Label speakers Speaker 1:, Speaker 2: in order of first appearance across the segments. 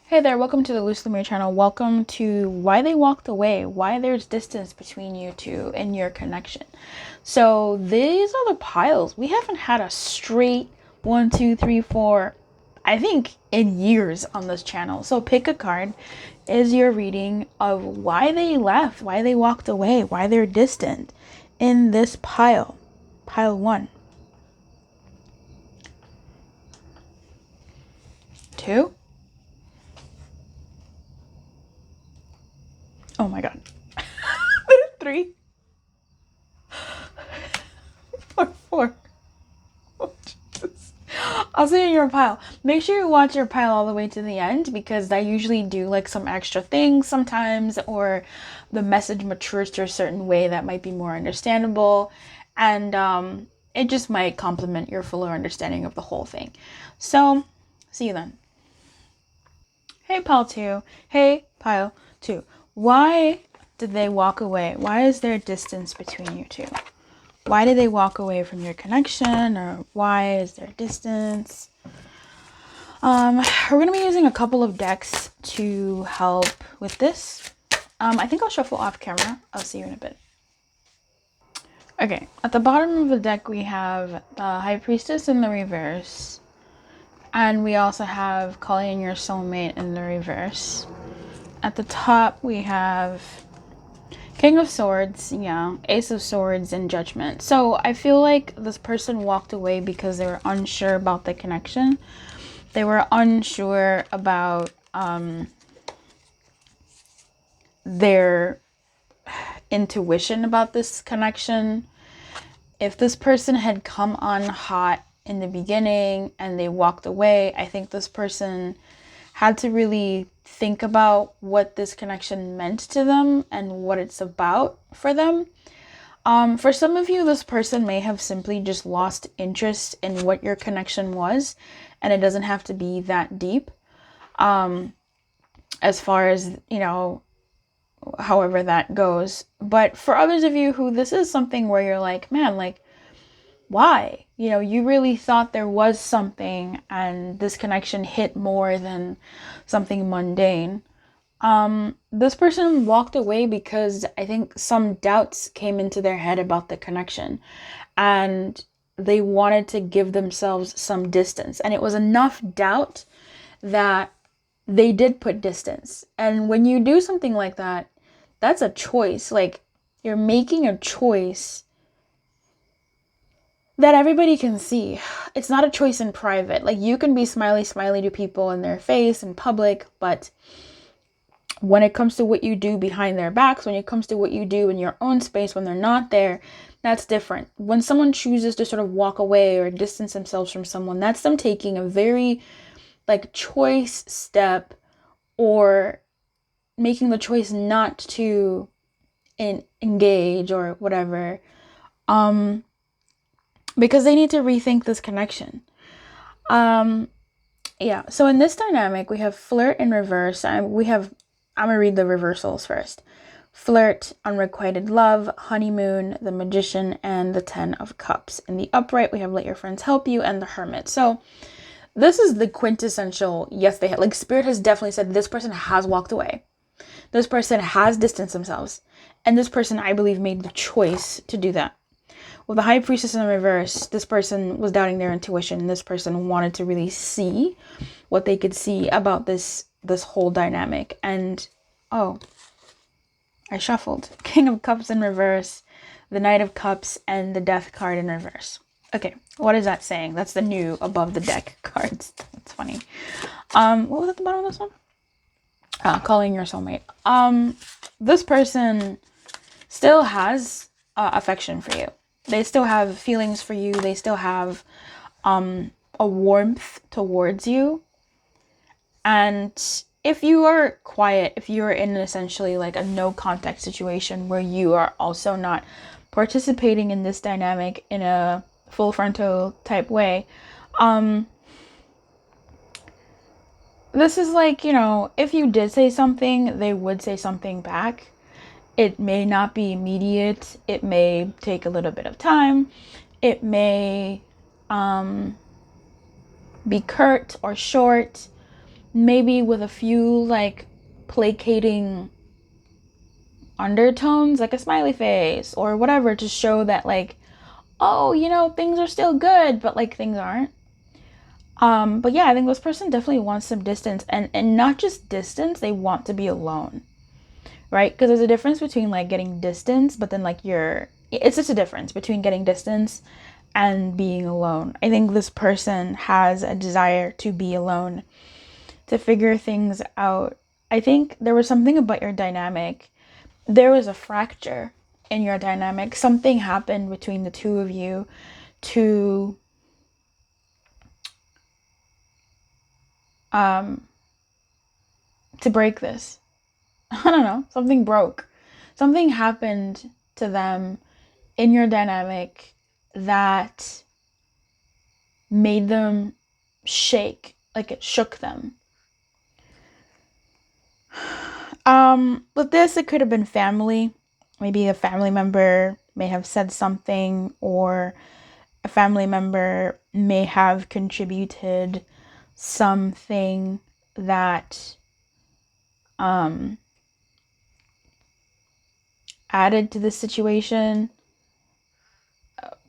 Speaker 1: Hey there, welcome to the Lumiere channel. Welcome to why they walked away, why there's distance between you two and your connection. So these are the piles. We haven't had a straight 1, 2, 3, 4, I think in years on this channel. So pick a card is your reading of why they left, why they walked away, why they're distant in this pile. Pile 1. 2. Oh my god. 3. Or 4. Oh, Jesus. I'll see you in your pile. Make sure you watch your pile all the way to the end, because I usually do like some extra things sometimes, or the message matures to a certain way that might be more understandable, and it just might complement your fuller understanding of the whole thing. So see you then. Hey pile 2. Hey pile 2. Why did they walk away? Why is there distance between you two? Why did they walk away from your connection, or why is there distance? We're going to be using a couple of decks to help with this. I think I'll shuffle off camera. I'll see you in a bit. Okay, at the bottom of the deck we have the High Priestess in the reverse. And we also have Calling in Your Soulmate in the reverse. At the top we have King of Swords, yeah, Ace of Swords, and Judgment. So I feel like this person walked away because they were unsure about the connection. They were unsure about their intuition about this connection. If this person had come on hot in the beginning and they walked away, I think this person had to really think about what this connection meant to them and what it's about for them. For some of you, this person may have simply just lost interest in what your connection was, and it doesn't have to be that deep. As far as, you know, however that goes. But for others of you who this is something where you're like, man, like, why? You know, you really thought there was something, and this connection hit more than something mundane. This person walked away because I think some doubts came into their head about the connection, and they wanted to give themselves some distance. And it was enough doubt that they did put distance. And when you do something like that, that's a choice. Like, you're making a choice that everybody can see. It's not a choice in private. Like, you can be smiley to people in their face in public, but when it comes to what you do behind their backs, when it comes to what you do in your own space when they're not there, that's different. When someone chooses to sort of walk away or distance themselves from someone, that's them taking a very like choice step, or making the choice not to engage or whatever, because they need to rethink this connection. Yeah, so in this dynamic we have flirt in reverse. I'm gonna read the reversals first. Flirt, unrequited love, honeymoon, the magician, and the 10 of cups. In the upright we have let your friends help you, and the hermit. So this is the quintessential, yes, they had, like, Spirit has definitely said this person has walked away. This person has distanced themselves. And this person, I believe, made the choice to do that. With the High Priestess in the reverse, this person was doubting their intuition. And this person wanted to really see what they could see about this whole dynamic. And, oh, I shuffled. King of Cups in reverse, the Knight of Cups, and the Death card in reverse. Okay, what is that saying? That's the new above the deck cards. That's funny. What was at the bottom of this one? Calling your soulmate. This person still has affection for you. They still have feelings for you. They still have a warmth towards you. And if you are quiet, if you're in essentially like a no contact situation where you are also not participating in this dynamic in a full frontal type way, this is like, you know, if you did say something, they would say something back. It may not be immediate. It may take a little bit of time. It may be curt or short, maybe with a few like placating undertones, like a smiley face or whatever, to show that like, oh, you know, things are still good, but like things aren't. But yeah, I think this person definitely wants some distance, and not just distance, they want to be alone, right? Because there's a difference between like getting distance, but then like it's just a difference between getting distance and being alone. I think this person has a desire to be alone, to figure things out. I think there was something about your dynamic. There was a fracture in your dynamic. Something happened between the two of you to break this. I don't know. Something broke. Something happened to them in your dynamic that made them shake, like it shook them. With this, it could have been family. Maybe a family member may have said something, or a family member may have contributed something that added to the situation.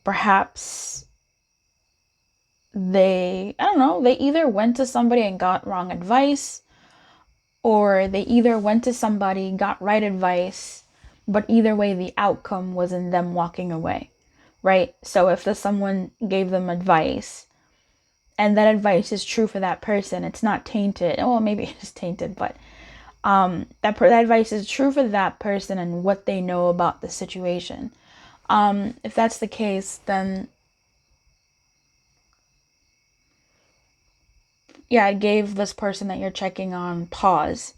Speaker 1: Perhaps I don't know, they either went to somebody and got wrong advice, or they either went to somebody, got right advice, but either way, the outcome was in them walking away, right? So if someone gave them advice, and that advice is true for that person, it's not tainted. Well, maybe it is tainted, but that advice is true for that person and what they know about the situation. If that's the case, then yeah, it gave this person that you're checking on pause.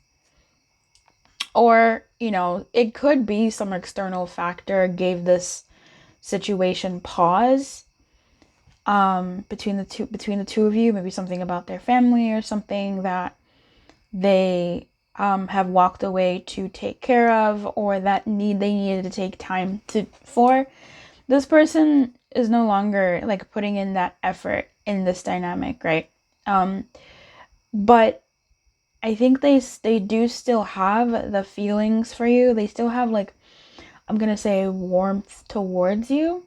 Speaker 1: Or, you know, it could be some external factor gave this situation pause between the two of you. Maybe something about their family, or something that they have walked away to take care of, or that they needed to take time for. This person is no longer like putting in that effort in this dynamic, right? But I think they do still have the feelings for you. They still have, like, I'm gonna say, warmth towards you.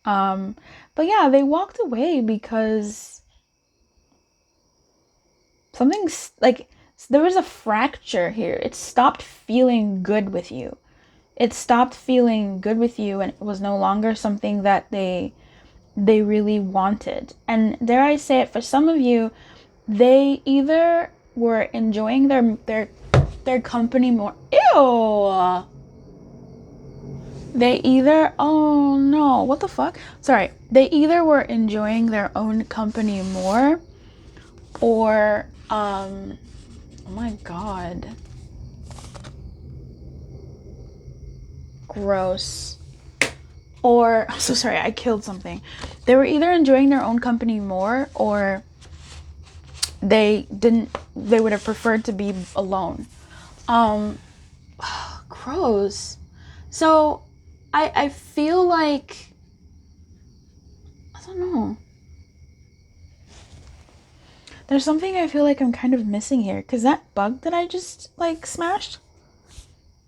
Speaker 1: But yeah, they walked away because something's like, there was a fracture here. It stopped feeling good with you. It stopped feeling good with you, and it was no longer something that they really wanted. And dare I say it, for some of you, they either were enjoying their company more. Ew. They either, oh no, what the fuck? Sorry. They either were enjoying their own company more, or oh my god. Gross. Or, I'm so sorry, I killed something. They were either enjoying their own company more, or they would have preferred to be alone. Gross. So I feel like, I don't know, there's something I feel like I'm kind of missing here, because that bug that I just like smashed,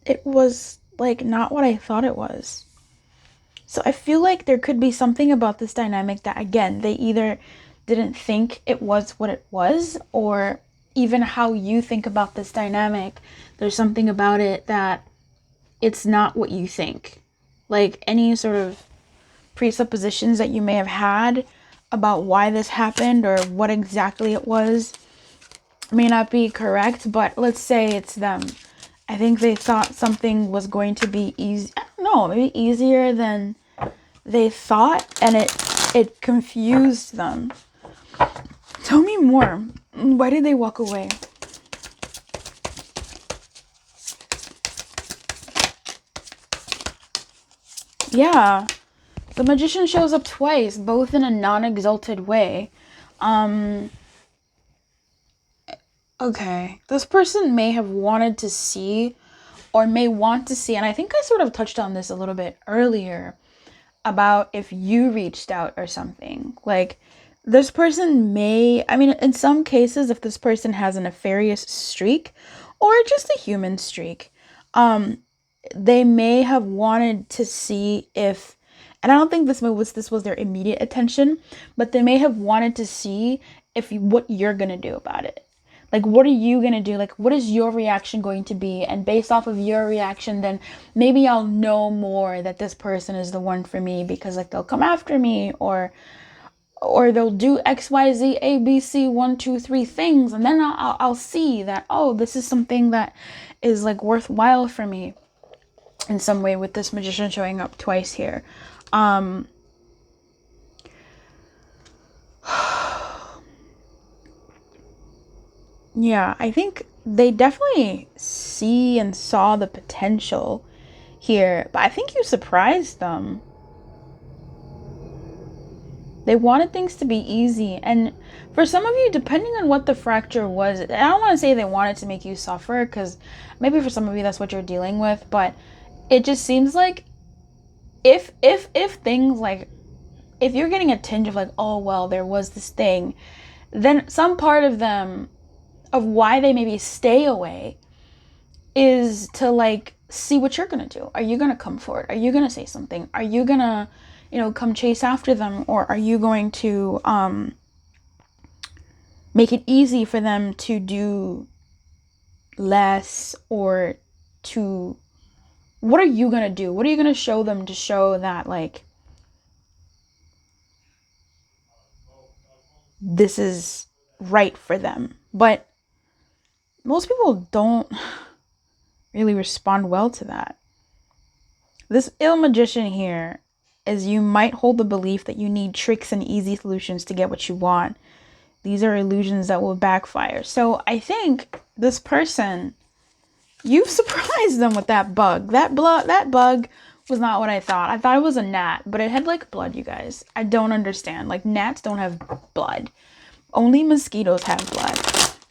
Speaker 1: it was like not what I thought it was. So I feel like there could be something about this dynamic that, again, they either didn't think it was what it was, or even how you think about this dynamic, there's something about it that it's not what you think. Like, any sort of presuppositions that you may have had about why this happened or what exactly it was may not be correct, but let's say it's them. I think they thought something was going to be easy. I don't know, maybe easier than they thought, and it confused them. Tell me more. Why did they walk away? Yeah. The Magician shows up twice, both in a non-exalted way. Okay. This person may have wanted to see, or may want to see, and I think I sort of touched on this a little bit earlier, about if you reached out or something. Like, this person may, I mean, in some cases, if this person has a nefarious streak or just a human streak, they may have wanted to see if, and I don't think this was their immediate attention, but they may have wanted to see if what you're gonna do about it. Like, what are you gonna do? Like, what is your reaction going to be? And based off of your reaction, then maybe I'll know more that this person is the one for me, because like they'll come after me, or they'll do X, Y, Z, A, B, C, 1, 2, 3 things, and then I'll see that, oh, this is something that is like worthwhile for me in some way, with this magician showing up twice here. Yeah, I think they definitely see and saw the potential here, but I think you surprised them. They wanted things to be easy, and for some of you, depending on what the fracture was, I don't want to say they wanted to make you suffer, because maybe for some of you that's what you're dealing with, but it just seems like if things like, if you're getting a tinge of like, oh well, there was this thing, then some part of them, of why they maybe stay away, is to like see what you're gonna do. Are you gonna come forward? Are you gonna say something? Are you gonna, come chase after them? Or are you going to make it easy for them to do less? Or to, what are you gonna do? What are you gonna show them to show that like this is right for them? But most people don't really respond well to that. This ill magician here, is you might hold the belief that you need tricks and easy solutions to get what you want. These are illusions that will backfire. So I think this person, you've surprised them with that bug. That bug was not what I thought. I thought it was a gnat, but it had like blood, you guys. I don't understand. Like, gnats don't have blood. Only mosquitoes have blood.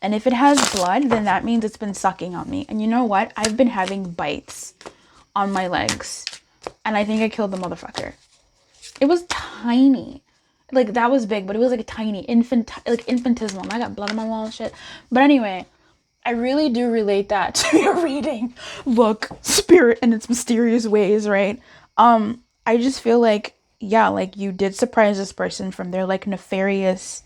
Speaker 1: And if it has blood, then that means it's been sucking on me. And you know what? I've been having bites on my legs, and I think I killed the motherfucker. It was tiny. Like, that was big, but it was like a tiny infinitesimal. I got blood on my wall and shit. But anyway, I really do relate that to your reading. Look, spirit in its mysterious ways, right? I just feel like, yeah, like you did surprise this person from their like nefarious,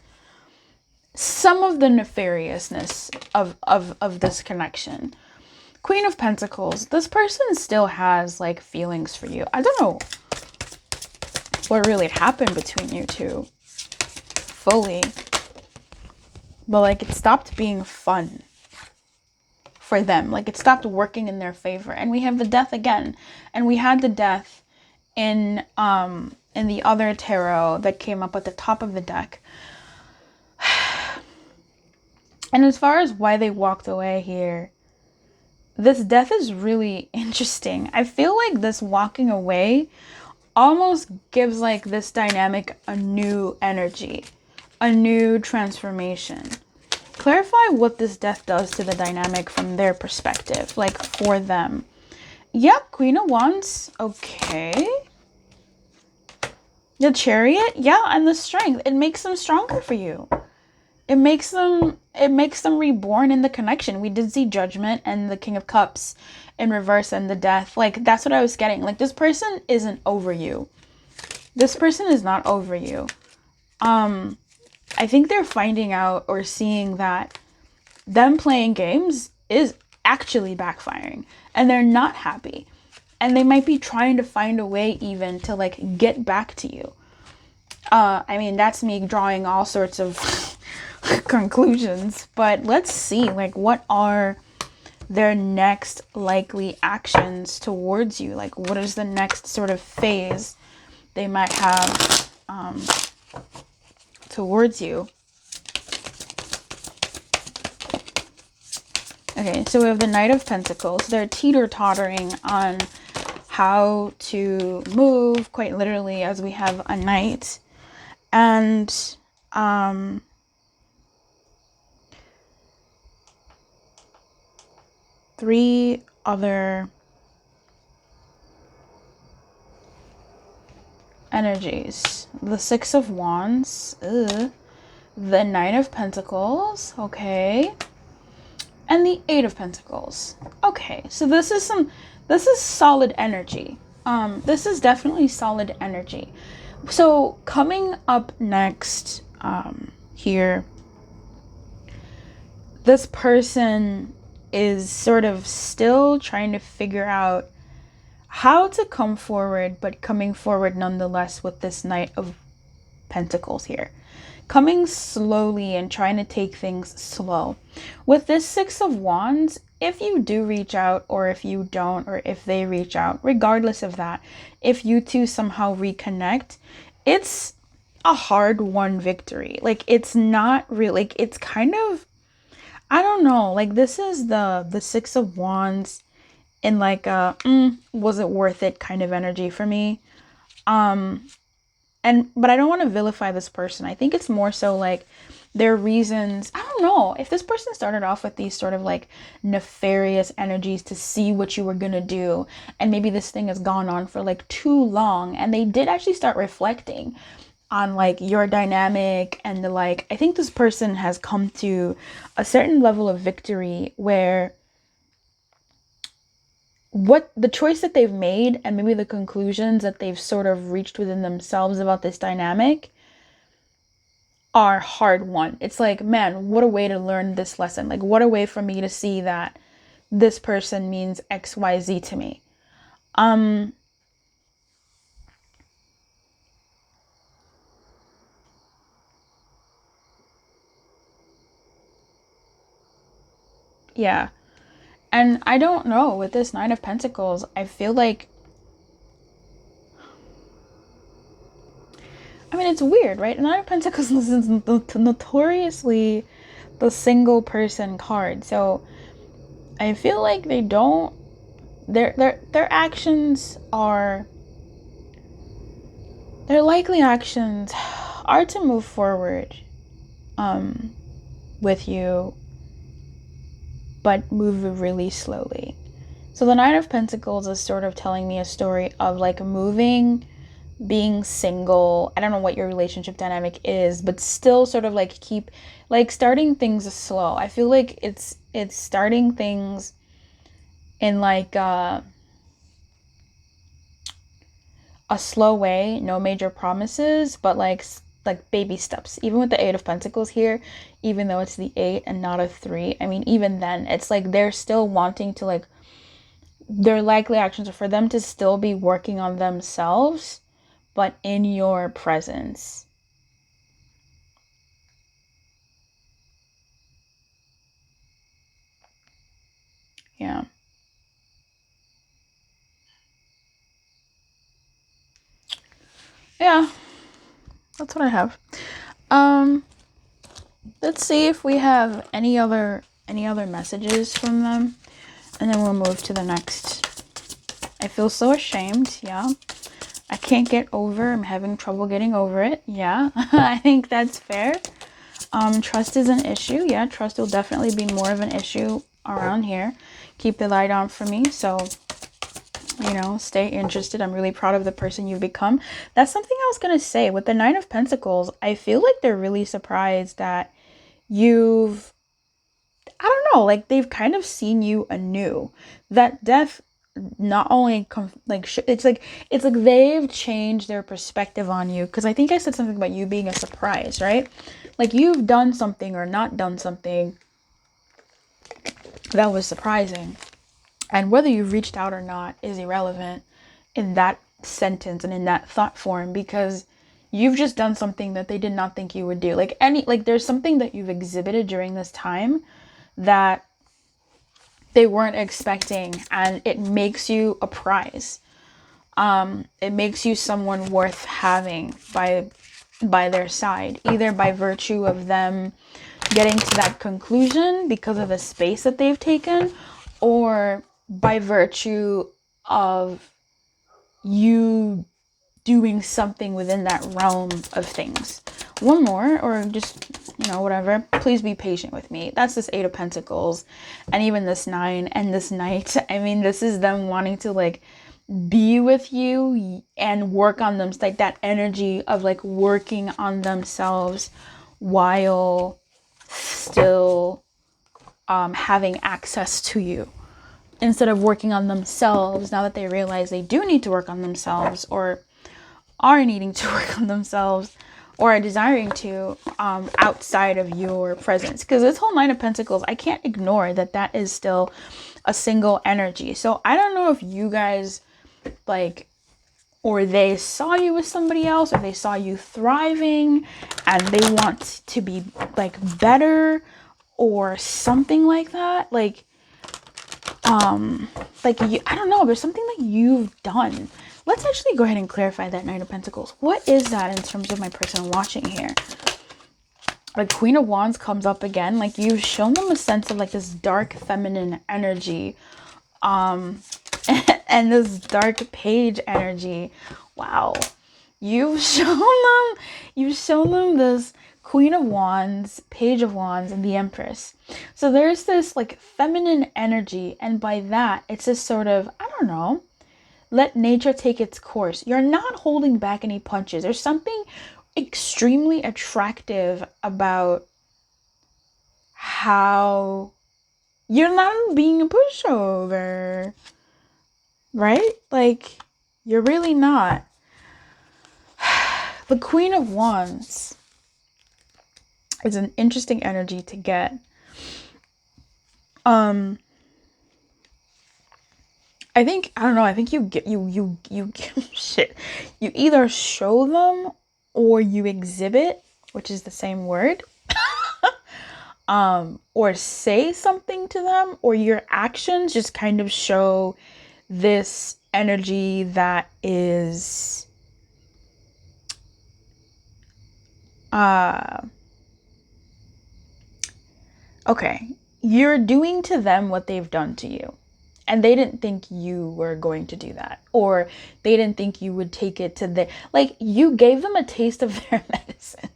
Speaker 1: some of the nefariousness of this connection. Queen of Pentacles, this person still has like feelings for you. I don't know what really happened between you two fully, but like it stopped being fun for them. Like it stopped working in their favor. And we have the Death again, and we had the Death in the other tarot that came up at the top of the deck. And as far as why they walked away here, this Death is really interesting. I feel like this walking away almost gives like this dynamic a new energy, a new transformation. Clarify what this Death does to the dynamic from their perspective, like for them. Yeah, Queen of Wands, okay. The Chariot, yeah, and the Strength. It makes them stronger for you. It makes them reborn in the connection. We did see Judgment and the King of Cups in reverse and the Death. Like, that's what I was getting. Like, this person isn't over you. This person is not over you. I think they're finding out or seeing that them playing games is actually backfiring, and they're not happy. And they might be trying to find a way even to like get back to you. I mean, that's me drawing all sorts of conclusions, but let's see, like, what are their next likely actions towards you? Like, what is the next sort of phase they might have towards you? Okay, so we have the Knight of Pentacles. They're teeter-tottering on how to move, quite literally, as we have a knight. And three other energies. The Six of Wands. Ugh. the Nine of Pentacles, okay, and the Eight of Pentacles. Okay, so this is solid energy. This is definitely solid energy. So coming up next, here, this person is sort of still trying to figure out how to come forward, but coming forward nonetheless with this Knight of Pentacles here. Coming slowly and trying to take things slow. With this Six of Wands, if you do reach out, or if you don't, or if they reach out, regardless of that, if you two somehow reconnect, it's a hard-won victory. Like, it's not really, like, it's kind of, I don't know, like, this is the Six of Wands in like a was it worth it kind of energy for me. But I don't want to vilify this person. I think it's more so like their reasons. I don't know if this person started off with these sort of like nefarious energies to see what you were gonna do, and maybe this thing has gone on for like too long, and they did actually start reflecting on like your dynamic and the like. I think this person has come to a certain level of victory where what the choice that they've made and maybe the conclusions that they've sort of reached within themselves about this dynamic are hard won. It's like, man, what a way to learn this lesson. Like, what a way for me to see that this person means XYZ to me. Yeah. And I don't know, with this Nine of Pentacles, I feel like, I mean, it's weird, right? Nine of Pentacles is notoriously the single person card. So I feel like they don't, their actions are, their likely actions are to move forward with you, but move really slowly. So the Nine of Pentacles is sort of telling me a story of like moving, being single. I don't know what your relationship dynamic is, but still sort of like keep like starting things slow. I feel like it's starting things in like a slow way, no major promises, but like baby steps. Even with the Eight of Pentacles here, even though it's the 8 and not a 3, I mean, even then it's like they're still wanting to, like, their likely actions are for them to still be working on themselves, but in your presence. Yeah. Yeah. That's what I have. Let's see if we have any other messages from them, and then we'll move to the next. I feel so ashamed. Yeah. I can't get over. I'm having trouble getting over it. Yeah. I think that's fair. Trust is an issue. Yeah, trust will definitely be more of an issue around here. Keep the light on for me. So, you know, stay interested. I'm really proud of the person you've become. That's something I was going to say. With the Nine of Pentacles, I feel like they're really surprised that you've, I don't know, like they've kind of seen you anew. That death not only it's like they've changed their perspective on you, because I think I said something about you being a surprise, right? Like you've done something or not done something that was surprising, and whether you've reached out or not is irrelevant in that sentence and in that thought form, because you've just done something that they did not think you would do. Like there's something that you've exhibited during this time that they weren't expecting, and it makes you a prize. It makes you someone worth having by their side, either by virtue of them getting to that conclusion because of the space that they've taken, or by virtue of you doing something within that realm of things. One more, or just, you know, whatever. Please be patient with me. That's this Eight of Pentacles, and even this 9 and this Knight. I mean, this is them wanting to like be with you and work on them, like that energy of like working on themselves while still having access to you, instead of working on themselves now that they realize they do need to work on themselves, or are needing to work on themselves, or are desiring to, outside of your presence. Because this whole Nine of Pentacles, I can't ignore that that is still a single energy. So I don't know if you guys, like, or they saw you with somebody else, or they saw you thriving and they want to be like better or something like that. Like you, I don't know, there's something that you've done. Let's actually go ahead and clarify that Knight of Pentacles. What is that in terms of my person watching here? Like Queen of Wands comes up again. Like you've shown them a sense of like this dark feminine energy, and this dark page energy. Wow. You've shown them this Queen of Wands, Page of Wands, and the Empress. So there's this like feminine energy, and by that, it's this sort of, I don't know, let nature take its course. You're not holding back any punches. There's something extremely attractive about how you're not being a pushover, right? Like, you're really not. The Queen of Wands is an interesting energy to get. I think, I don't know, I think you get, you shit. You either show them or you exhibit, which is the same word, or say something to them, or your actions just kind of show this energy that is, okay, you're doing to them what they've done to you. And they didn't think you were going to do that. Or they didn't think you would take it to their, like, you gave them a taste of their medicine.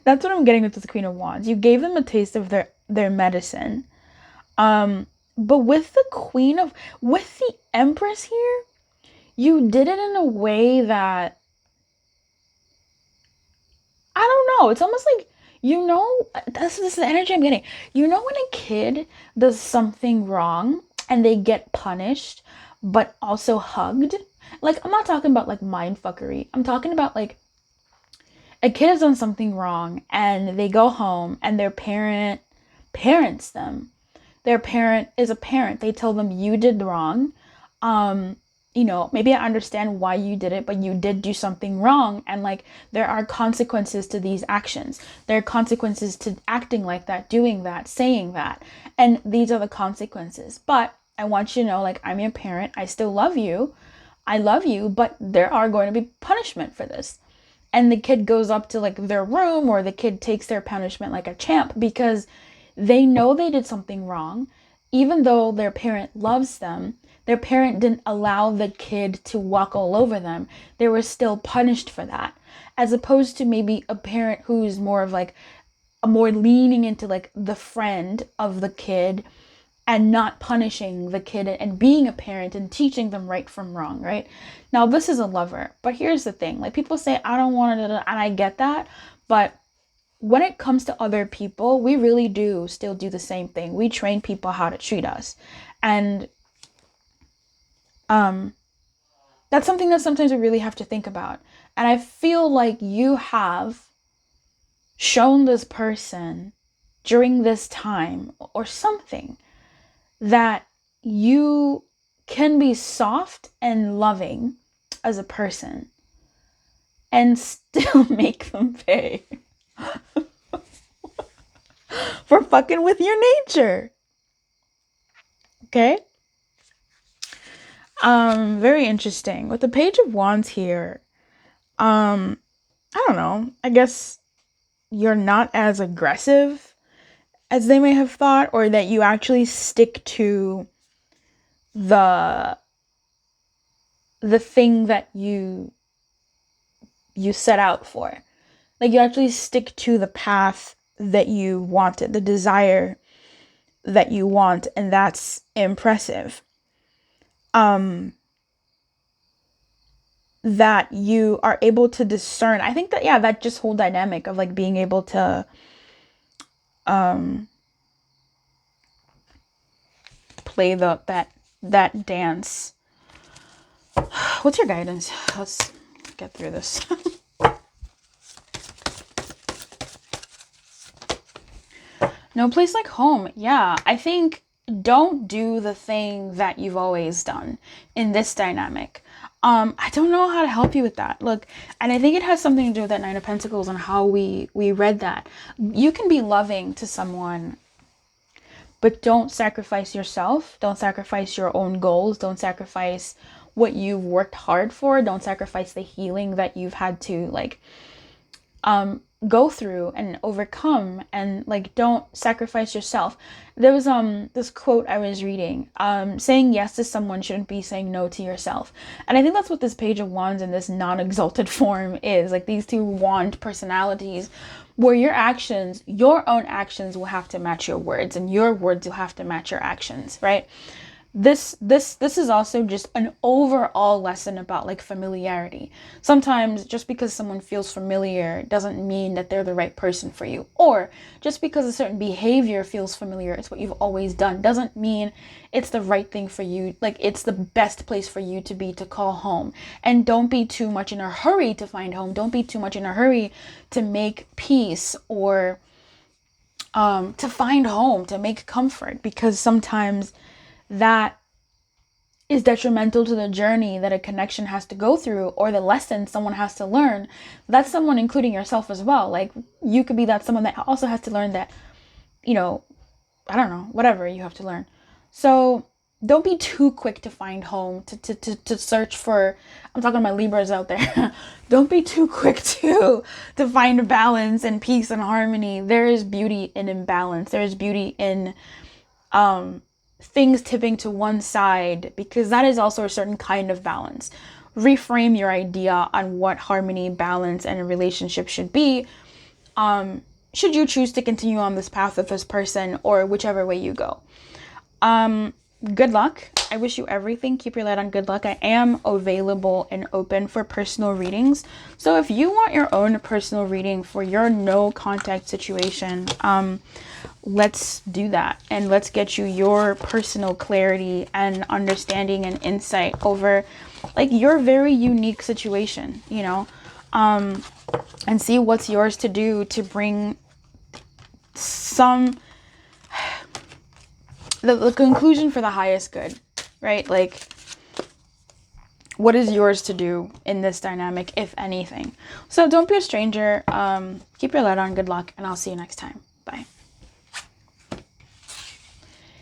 Speaker 1: That's what I'm getting with the Queen of Wands. You gave them a taste of their medicine. But with with the Empress here, you did it in a way that, I don't know, it's almost like, you know, this is the energy I'm getting. You know when a kid does something wrong and they get punished, but also hugged? Like, I'm not talking about like mind fuckery. I'm talking about like a kid has done something wrong and they go home and their parent parents them. Their parent is a parent. They tell them you did wrong. You know, maybe I understand why you did it, but you did do something wrong. And like, there are consequences to these actions. There are consequences to acting like that, doing that, saying that. And these are the consequences. But I want you to know, like, I'm your parent. I still love you. I love you, but there are going to be punishment for this. And the kid goes up to like their room, or the kid takes their punishment like a champ, because they know they did something wrong. Even though their parent loves them, their parent didn't allow the kid to walk all over them. They were still punished for that. As opposed to maybe a parent who's more of like, a more leaning into like the friend of the kid and not punishing the kid and being a parent and teaching them right from wrong, right? Now, this is a lover, but here's the thing. Like, people say, I don't want to, and I get that, but when it comes to other people, we really do still do the same thing. We train people how to treat us. And that's something that sometimes we really have to think about. And I feel like you have shown this person during this time or something that you can be soft and loving as a person and still make them pay for fucking with your nature. Okay? Very interesting. With the Page of Wands here, I don't know. I guess you're not as aggressive as they may have thought, or that you actually stick to the thing that you set out for. Like, you actually stick to the path that you wanted, the desire that you want, and that's impressive. that you are able to discern. I think that, yeah, that just whole dynamic of like being able to play that dance. What's your guidance? Let's get through this. No place like home. Yeah, I think don't do the thing that you've always done in this dynamic. I don't know how to help you with that. Look, and I think it has something to do with that Nine of Pentacles and how we read that. You can be loving to someone, but don't sacrifice yourself. Don't sacrifice your own goals. Don't sacrifice what you've worked hard for. Don't sacrifice the healing that you've had to like go through and overcome, and like don't sacrifice yourself. There was this quote I was reading, saying yes to someone shouldn't be saying no to yourself. And I think that's what this Page of Wands in this non-exalted form is, like these two wand personalities, where your actions, your own actions will have to match your words, and your words will have to match your actions, right? This is also just an overall lesson about like familiarity. Sometimes just because someone feels familiar doesn't mean that they're the right person for you, or just because a certain behavior feels familiar, it's what you've always done, doesn't mean it's the right thing for you, like it's the best place for you to be, to call home. And don't be too much in a hurry to find home. Don't be too much in a hurry to make peace, or to find home, to make comfort, because sometimes that is detrimental to the journey that a connection has to go through, or the lesson someone has to learn. That's someone including yourself as well. Like you could be that someone that also has to learn that, you know, I don't know, whatever you have to learn. So don't be too quick to find home, to search for, I'm talking to my Libras out there. Don't be too quick to find balance and peace and harmony. There is beauty in imbalance. There is beauty in things tipping to one side, because that is also a certain kind of balance. Reframe your idea on what harmony, balance, and a relationship should be, should you choose to continue on this path with this person, or whichever way you go. Good luck. I wish you everything. Keep your light on. Good luck. I am available and open for personal readings. So if you want your own personal reading for your no contact situation, let's do that, and let's get you your personal clarity and understanding and insight over like your very unique situation, you know, and see what's yours to do to bring some the conclusion for the highest good, right? Like what is yours to do in this dynamic, if anything. So don't be a stranger. Keep your light on. Good luck, and I'll see you next time. Bye.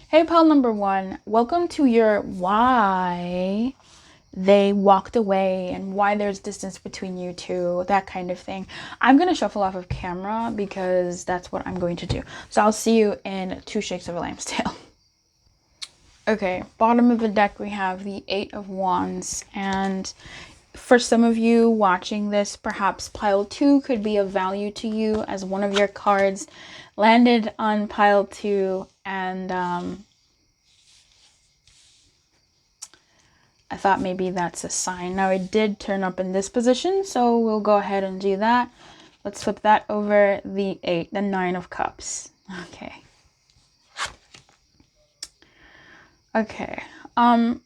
Speaker 1: Hey, pal number one, welcome to your why they walked away and why there's distance between you two, that kind of thing. I'm going to shuffle off of camera because that's what I'm going to do. So I'll see you in Two Shakes of a Lamb's Tail. Okay, bottom of the deck we have the Eight of Wands, and for some of you watching this, perhaps pile 2 could be of value to you, as one of your cards landed on pile 2, and I thought maybe that's a sign. Now it did turn up in this position, so we'll go ahead and do that. Let's flip that over. The 9 of Cups. Okay.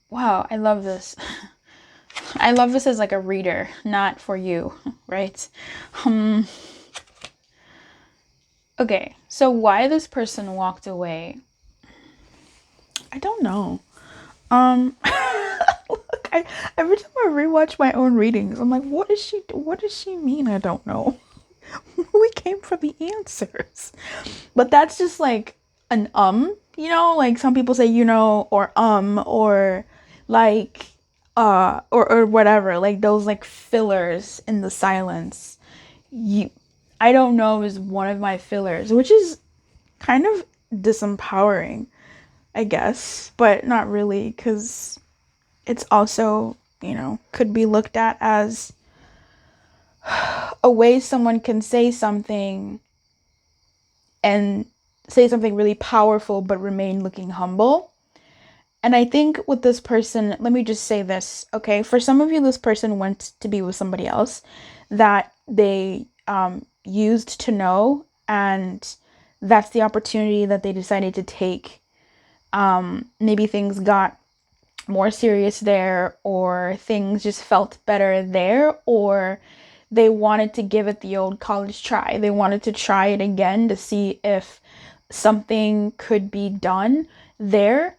Speaker 1: Wow, I love this. I love this as like a reader, not for you, right? Okay, so why this person walked away, I don't know. Look, every time I rewatch my own readings, I'm like, what does she mean? I don't know. We came for the answers. But that's just like an you know, like some people say, you know, or like or whatever, like those like fillers in the silence. I don't know is one of my fillers, which is kind of disempowering, I guess, but not really, because it's also, you know, could be looked at as a way someone can say something and say something really powerful but remain looking humble. And I think with this person, let me just say this, okay? For some of you, this person went to be with somebody else that they used to know, and that's the opportunity that they decided to take. Maybe things got more serious there, or things just felt better there, or they wanted to give it the old college try. They wanted to try it again to see if something could be done there,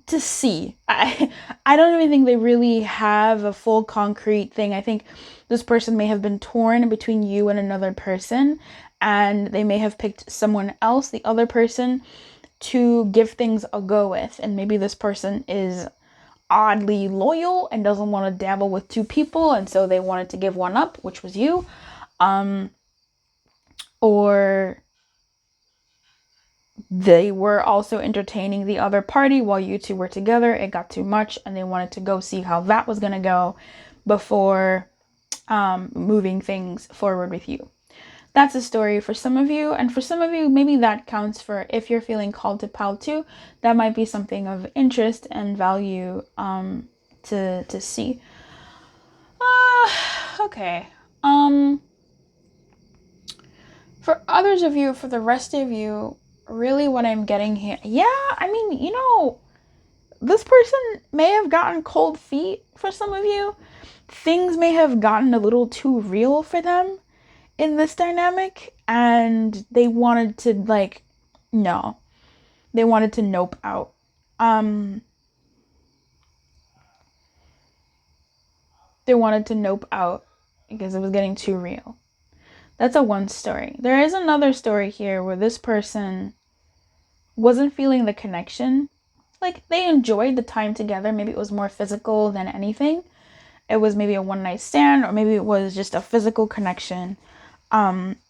Speaker 1: to see. I don't even think they really have a full concrete thing. I think this person may have been torn between you and another person, and they may have picked someone else, the other person, to give things a go with. And maybe this person is oddly loyal and doesn't want to dabble with two people, and so they wanted to give one up, which was you. Or they were also entertaining the other party while you two were together. It got too much and they wanted to go see how that was going to go before moving things forward with you. That's a story for some of you, and for some of you, maybe that counts for if you're feeling called to pal too. That might be something of interest and value to see. Okay. For others of you, for the rest of you, really what I'm getting here, yeah, I mean, this person may have gotten cold feet for some of you. Things may have gotten a little too real for them in this dynamic, and they wanted to, no. They wanted to nope out. They wanted to nope out because it was getting too real. That's a one story. There is another story here where this person wasn't feeling the connection. Like, they enjoyed the time together. Maybe it was more physical than anything. It was maybe a one night stand, or maybe it was just a physical connection.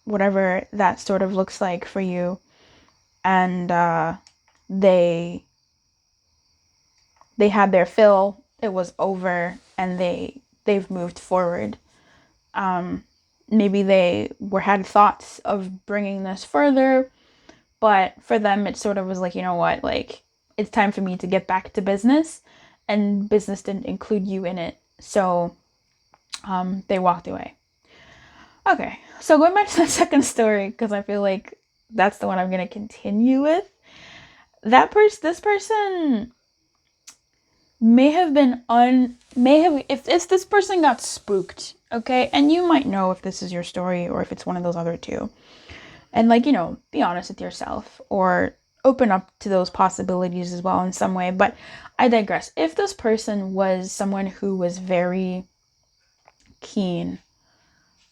Speaker 1: Whatever that sort of looks like for you. And they had their fill. It was over, and they've moved forward. Maybe they had thoughts of bringing this further, but for them, it sort of was like, you know what, like, it's time for me to get back to business, and business didn't include you in it. So they walked away. Okay, so going back to the second story, because I feel like that's the one I'm going to continue with. This person may have been if this person got spooked, okay? And you might know if this is your story or if it's one of those other two. And be honest with yourself, or open up to those possibilities as well in some way. But I digress. If this person was someone who was very keen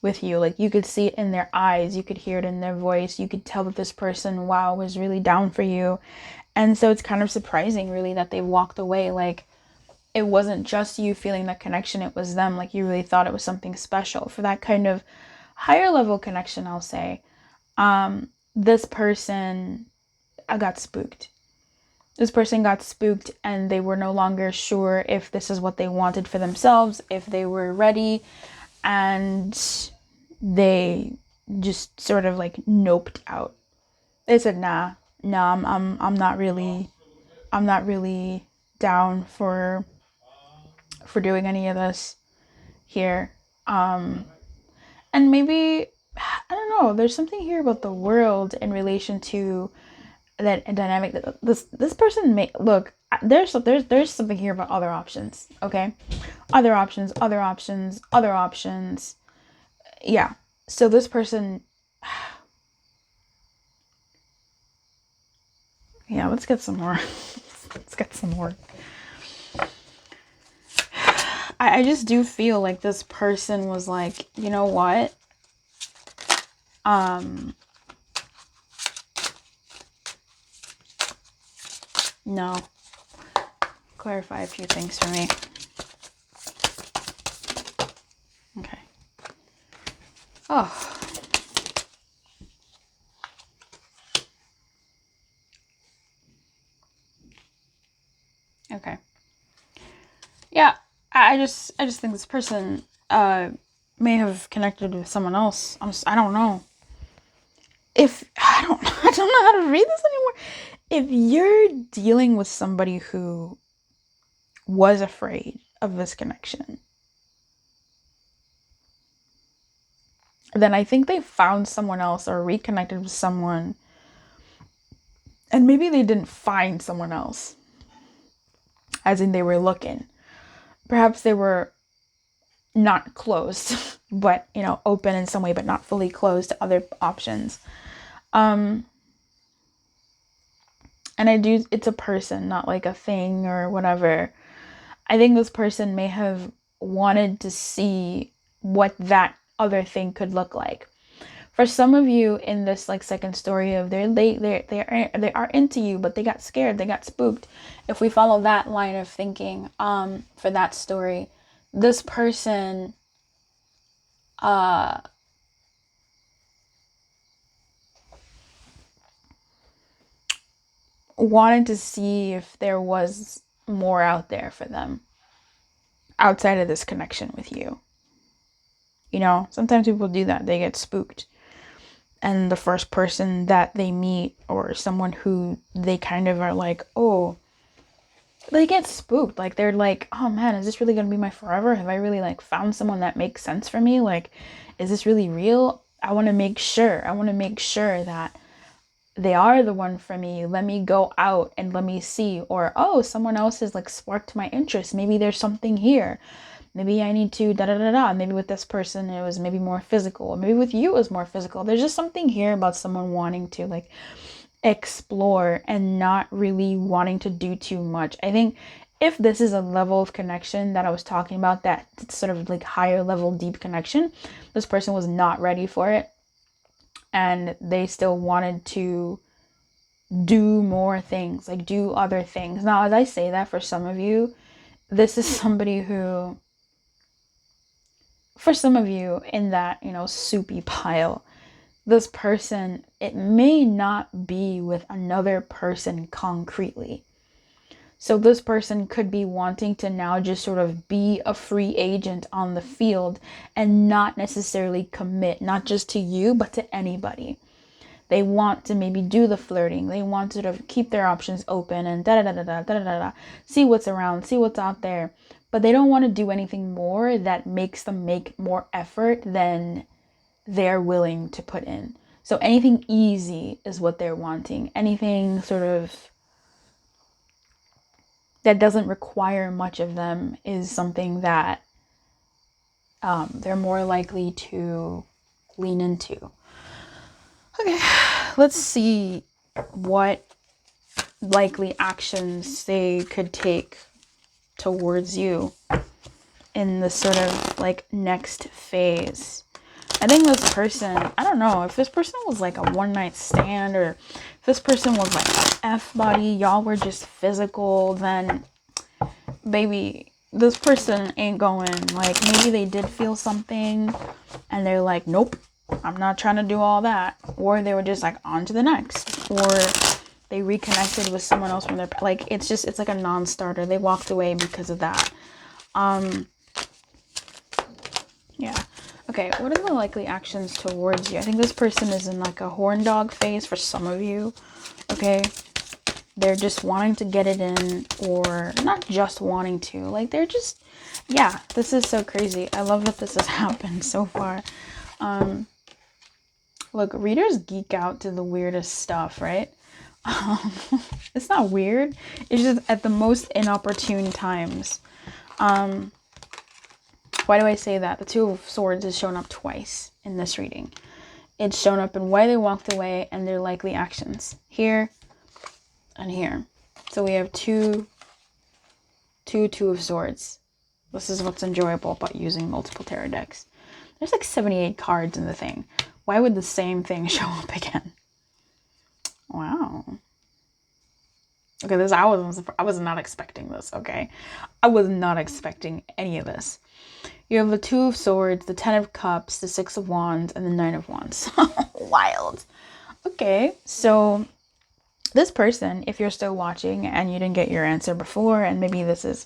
Speaker 1: with you, like you could see it in their eyes, you could hear it in their voice, you could tell that this person, wow, was really down for you. And so it's kind of surprising really that they walked away. Like, it wasn't just you feeling that connection, it was them. Like, you really thought it was something special. For that kind of higher level connection, I'll say, this person got spooked. This person got spooked, and they were no longer sure if this is what they wanted for themselves, if they were ready, and they just sort of like noped out. They said, nah, I'm not really down for doing any of this here. And maybe, I don't know, there's something here about the world in relation to that dynamic that this person may look. There's something here about other options. Okay, other options. Yeah. So this person. Yeah, let's get some more. I just do feel like this person was like, you know what? No. Clarify a few things for me. Okay. Oh. Okay. Yeah, I just think this person may have connected with someone else. I don't know. I don't know how to read this anymore. If you're dealing with somebody who was afraid of this connection, then I think they found someone else or reconnected with someone, and maybe they didn't find someone else, as in they were looking. Perhaps they were not closed, but, you know, open in some way, but not fully closed to other options. And it's a person, not like a thing or whatever. I think this person may have wanted to see what that other thing could look like. For some of you in this like second story of they are into you, but they got scared, they got spooked. If we follow that line of thinking, for that story, this person wanted to see if there was more out there for them outside of this connection with you. You know, sometimes people do that. They get spooked. And the first person that they meet, or someone who they kind of are like, oh, they get spooked. Like, they're like, oh man, is this really going to be my forever? Have I really like found someone that makes sense for me? Like, is this really real? I want to make sure that they are the one for me. Let me go out and let me see. Or, oh, someone else has like sparked my interest. Maybe there's something here. Maybe I need to da-da-da-da. Maybe with this person it was maybe more physical. Maybe with you it was more physical. There's just something here about someone wanting to like explore and not really wanting to do too much. I think if this is a level of connection that I was talking about, that sort of like higher level deep connection, this person was not ready for it. And they still wanted to do more things, like do other things. Now, as I say that, for some of you, this is somebody who, for some of you in that, you know, soupy pile, this person, it may not be with another person concretely. So this person could be wanting to now just sort of be a free agent on the field and not necessarily commit, not just to you, but to anybody. They want to maybe do the flirting. They want to sort of keep their options open and da-da-da-da-da-da-da-da, see what's around, see what's out there. But they don't want to do anything more that makes them make more effort than they're willing to put in. So anything easy is what they're wanting. Anything sort of that doesn't require much of them is something that they're more likely to lean into. Okay, let's see what likely actions they could take towards you in this sort of like next phase. I think this person, I don't know, if this person was like a one-night stand, or if this person was like an F-body, y'all were just physical, then baby, this person ain't going. Like, maybe they did feel something and they're like, nope, I'm not trying to do all that. Or they were just like, on to the next. Or they reconnected with someone else from their, like, it's like a non-starter. They walked away because of that. Yeah. Okay, what are the likely actions towards you? I think this person is in like a horn dog phase for some of you. Okay. They're just wanting to get it in, or not just wanting to, like they're just, yeah, this is so crazy. I love that this has happened so far. Look, readers geek out to the weirdest stuff, right? It's not weird. It's just at the most inopportune times. Why do I say that? The Two of Swords has shown up twice in this reading. It's shown up in why they walked away and their likely actions. Here and here. So we have two Two of Swords. This is what's enjoyable about using multiple tarot decks. There's like 78 cards in the thing. Why would the same thing show up again? Wow. Okay, I was not expecting this, okay? I was not expecting any of this. You have the Two of Swords, the Ten of Cups, the Six of Wands, and the Nine of Wands. Wild. Okay, so this person, if you're still watching and you didn't get your answer before, and maybe this is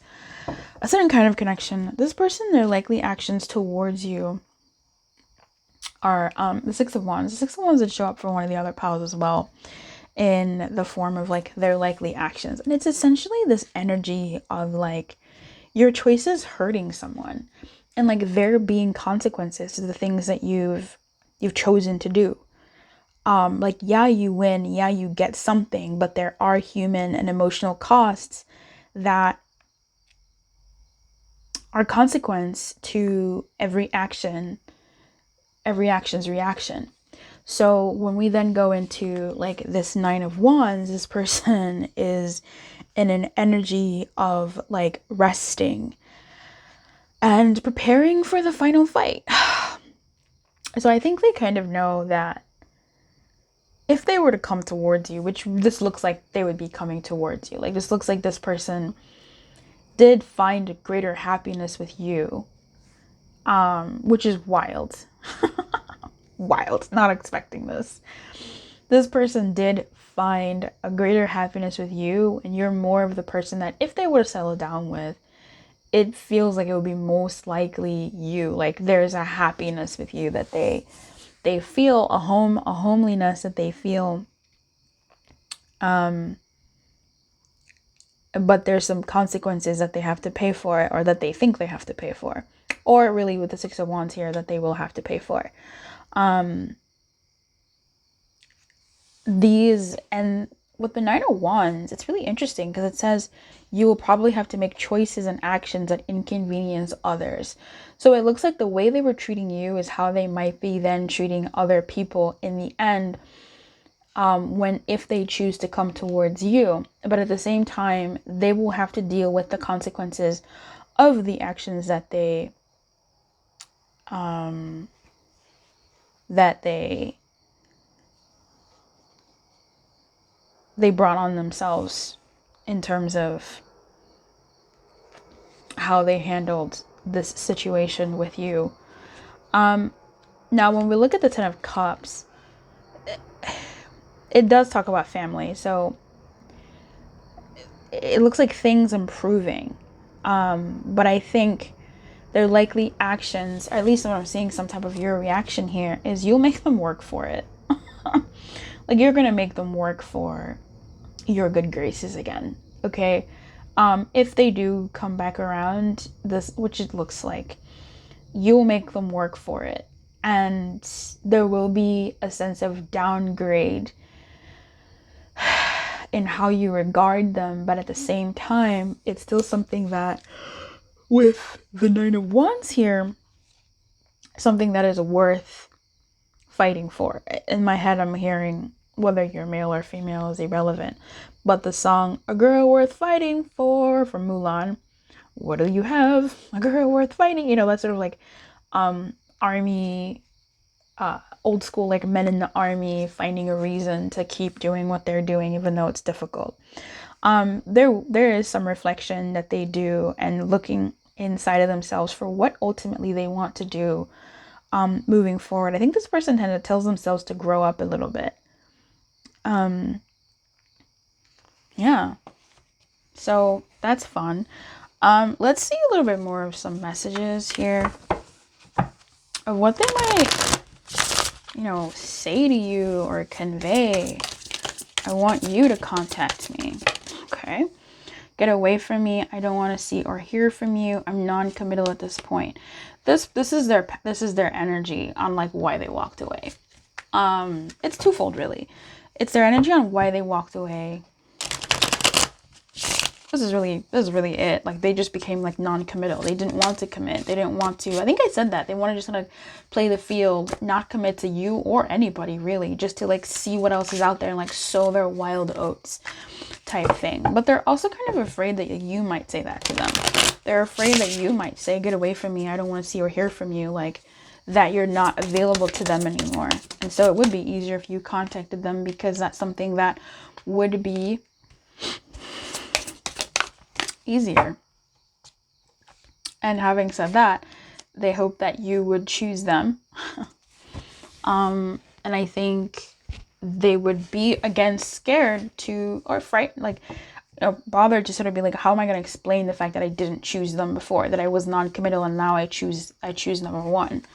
Speaker 1: a certain kind of connection, this person, their likely actions towards you are the Six of Wands. The Six of Wands would show up for one of the other piles as well. in the form of like their likely actions. And it's essentially this energy of like your choices hurting someone, and like there being consequences to the things that you've chosen to do. Like, yeah, you win, yeah, you get something, but there are human and emotional costs that are consequence to every action's reaction. So when we then go into like this 9 of Wands, this person is in an energy of like resting and preparing for the final fight. So I think they kind of know that if they were to come towards you, which this looks like they would be coming towards you, like this looks like this person did find greater happiness with you, which is wild. Wild, not expecting this. This person did find a greater happiness with you, and you're more of the person that if they were to settle down with, it feels like it would be most likely you. Like there's a happiness with you that they feel, a homeliness that they feel. But there's some consequences that they have to pay for it, or that they think they have to pay for, or really with the 6 of Wands here, that they will have to pay for. And with the 9 of Wands, it's really interesting because it says you will probably have to make choices and actions that inconvenience others. So it looks like the way they were treating you is how they might be then treating other people in the end, if they choose to come towards you. But at the same time, they will have to deal with the consequences of the actions that they brought on themselves in terms of how they handled this situation with you. Now, when we look at the 10 of Cups, it does talk about family. So it looks like things improving. But I think their likely actions, or at least what I'm seeing some type of your reaction here, is you'll make them work for it. Like you're going to make them work for your good graces again. Okay. If they do come back around, this, which it looks like, you'll make them work for it. And there will be a sense of downgrade in how you regard them. But at the same time, it's still something that, with the 9 of Wands here, something that is worth fighting for. In my head, I'm hearing, whether you're male or female is irrelevant, but the song "A Girl Worth Fighting For" from Mulan, what do you have? A girl worth fighting. You know, that's sort of like army, old school, like men in the army finding a reason to keep doing what they're doing even though it's difficult. There is some reflection that they do, and looking inside of themselves for what ultimately they want to do moving forward. I think this person kind of tells themselves to grow up a little bit. Yeah. So that's fun. Let's see a little bit more of some messages here of what they might, say to you or convey. I want you to contact me. Okay. Get away from me. I don't want to see or hear from you. I'm non-committal at this point. This is their energy on like why they walked away. It's twofold really. It's their energy on why they walked away. This is really it. Like they just became like non-committal. They didn't want to commit. They didn't want to. I think I said that. They want to just kind of play the field, not commit to you or anybody really, just to like see what else is out there and like sow their wild oats type thing. But they're also kind of afraid that you might say that to them. They're afraid that you might say, "Get away from me. I don't want to see or hear from you." Like that you're not available to them anymore. And so it would be easier if you contacted them, because that's something that would be easier. And having said that, they hope that you would choose them. And I think they would be, again, scared to, or frightened, like, bothered to sort of be like, how am I going to explain the fact that I didn't choose them before, that I was non-committal and now I choose number one.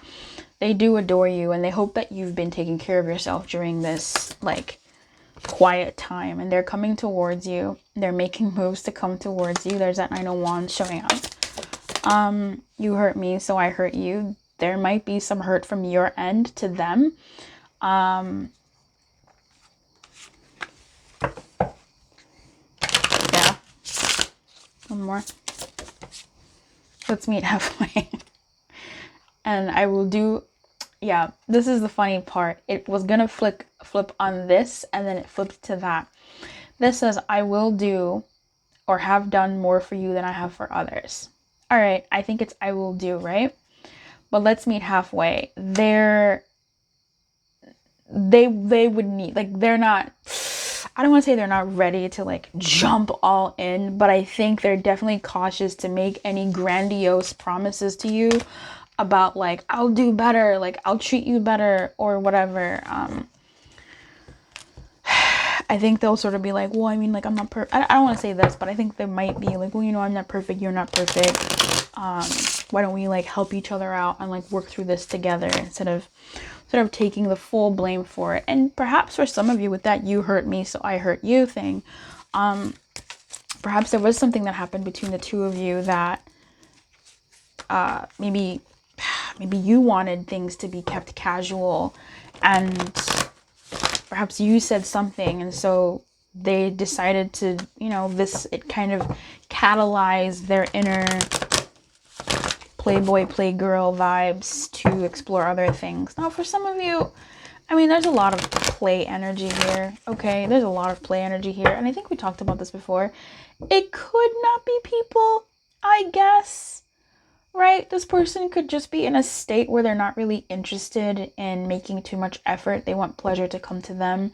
Speaker 1: They do adore you, and they hope that you've been taking care of yourself during this, like, quiet time, and they're coming towards you. They're making moves to come towards you. There's that Nine of Wands showing up. You hurt me, so I hurt you. There might be some hurt from your end to them. Yeah. One more. Let's meet halfway. And I will do, yeah, this is the funny part. It was gonna flip on this, and then it flipped to that. This says, I will do or have done more for you than I have for others. All right, I think it's I will do, right? But let's meet halfway. They would need, like, they're not, I don't want to say they're not ready to like jump all in, but I think they're definitely cautious to make any grandiose promises to you about like, I'll do better, like I'll treat you better or whatever. I think they'll sort of be like, well, I mean, like, I'm not perfect. I don't want to say this, but I think they might be like, well, you know, I'm not perfect. You're not perfect. Why don't we like help each other out and like work through this together instead of sort of taking the full blame for it. And perhaps for some of you with that, you hurt me, so I hurt you thing. Perhaps there was something that happened between the two of you that maybe you wanted things to be kept casual, and perhaps you said something, and so they decided to, you know, it kind of catalyzed their inner playboy, playgirl vibes to explore other things. Now, for some of you, I mean, there's a lot of play energy here, okay? There's a lot of play energy here, and I think we talked about this before. It could not be people, I guess, right? This person could just be in a state where they're not really interested in making too much effort. They want pleasure to come to them.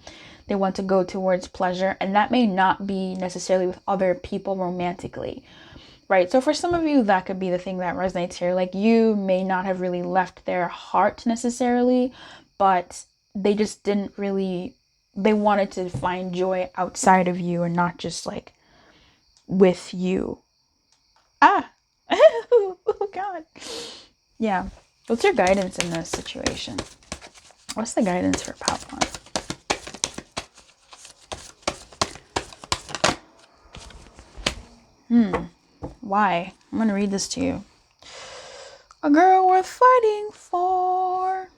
Speaker 1: They want to go towards pleasure, and that may not be necessarily with other people romantically, right? So for some of you, that could be the thing that resonates here. Like, you may not have really left their heart necessarily, but they just didn't really, they wanted to find joy outside of you and not just like with you. Oh God. Yeah. What's your guidance in this situation? What's the guidance for Pot One? Why? I'm gonna read this to you. A girl worth fighting for.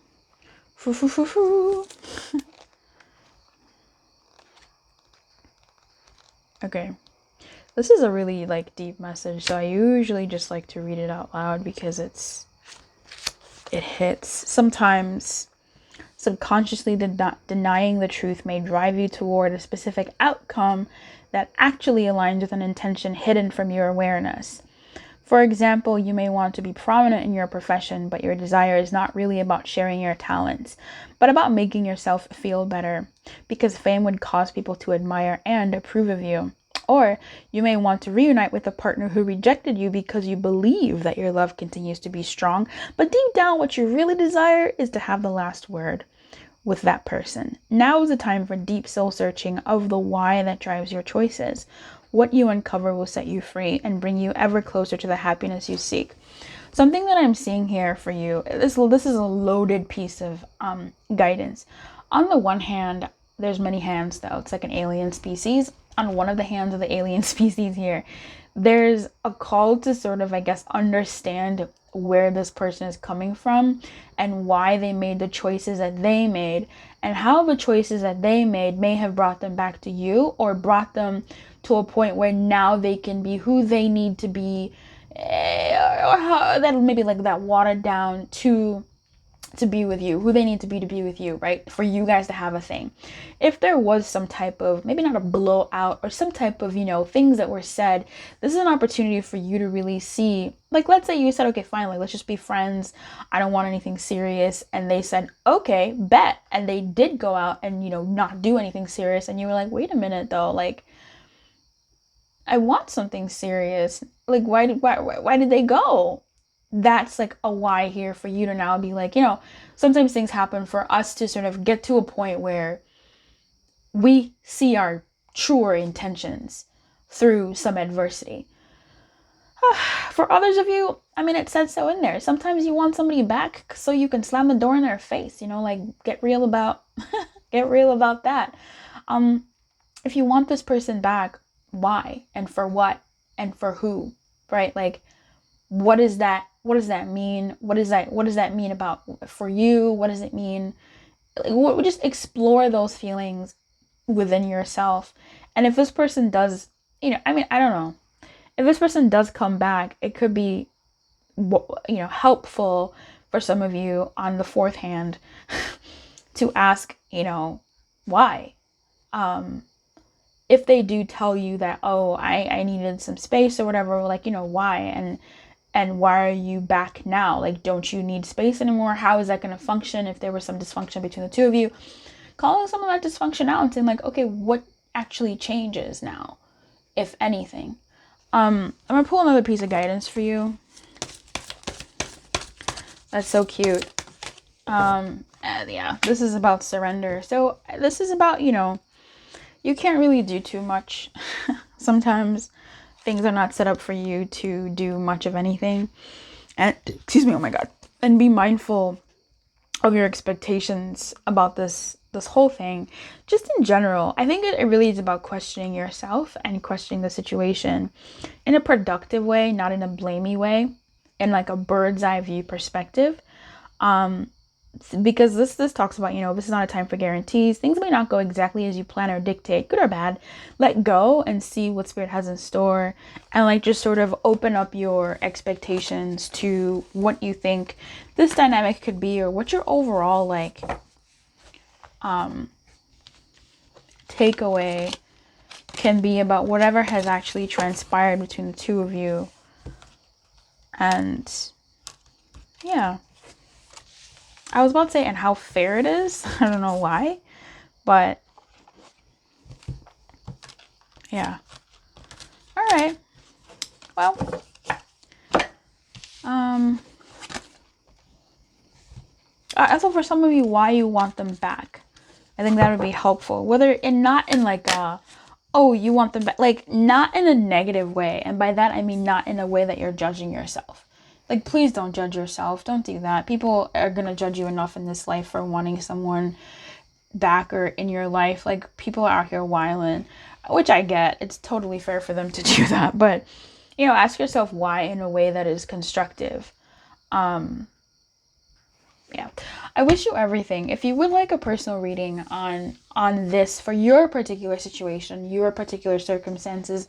Speaker 1: Okay. This is a really like deep message, so I usually just like to read it out loud because it hits. Sometimes subconsciously denying the truth may drive you toward a specific outcome that actually aligns with an intention hidden from your awareness. For example, you may want to be prominent in your profession, but your desire is not really about sharing your talents, but about making yourself feel better, because fame would cause people to admire and approve of you. Or you may want to reunite with a partner who rejected you because you believe that your love continues to be strong, but deep down what you really desire is to have the last word with that person. Now is the time for deep soul searching of the why that drives your choices. What you uncover will set you free and bring you ever closer to the happiness you seek. Something that I'm seeing here for you, this is a loaded piece of guidance. On the one hand, there's many hands though. It's like an alien species. On one of the hands of the alien species here, there's a call to sort of, I guess, understand where this person is coming from and why they made the choices that they made, and how the choices that they made may have brought them back to you or brought them to a point where now they can be who they need to be, or how that maybe like that watered down to be with you, who they need to be with you, right? For you guys to have a thing. If there was some type of, maybe not a blowout or some type of, you know, things that were said, this is an opportunity for you to really see, like, let's say you said, okay, fine, like, let's just be friends. I don't want anything serious. And they said, okay, bet. And they did go out and, you know, not do anything serious. And you were like, wait a minute though, like, I want something serious. Like, why did they go? That's like a why here for you to now be like, you know, sometimes things happen for us to sort of get to a point where we see our truer intentions through some adversity. For others of you, I mean, it says so in there. Sometimes you want somebody back so you can slam the door in their face, you know, like get real about that. If you want this person back, why and for what and for who, right? Like, what does that mean? What does that mean about for you? What does it mean? Like, just explore those feelings within yourself. And if this person does, I mean, I don't know. If this person does come back, it could be, helpful for some of you on the fourth hand to ask, why? If they do tell you that, oh, I needed some space or whatever, like, why? And why are you back now? Like, don't you need space anymore? How is that going to function if there was some dysfunction between the two of you? Calling some of that dysfunction out and saying, like, okay, what actually changes now, if anything? I'm going to pull another piece of guidance for you. That's so cute. Yeah, this is about surrender. So this is about, you can't really do too much. Sometimes things are not set up for you to do much of anything. And, excuse me, oh my God. And be mindful of your expectations about this whole thing. Just in general, I think it really is about questioning yourself and questioning the situation in a productive way, not in a blamey way, in like a bird's eye view perspective. Because this talks about, this is not a time for guarantees. Things may not go exactly as you plan or dictate, good or bad. Let go and see what Spirit has in store, and like just sort of open up your expectations to what you think this dynamic could be, or what your overall like takeaway can be about whatever has actually transpired between the two of you. And yeah, I was about to say, and how fair it is. I don't know why, but yeah. All right. Well, also for some of you, why you want them back, I think that would be helpful. Whether not in like oh, you want them back, like not in a negative way, and by that I mean not in a way that you're judging yourself. Like, please don't judge yourself. Don't do that. People are going to judge you enough in this life for wanting someone back or in your life. Like, people are out here wilding, which I get. It's totally fair for them to do that. But, ask yourself why in a way that is constructive. Yeah. I wish you everything. If you would like a personal reading on this for your particular situation, your particular circumstances,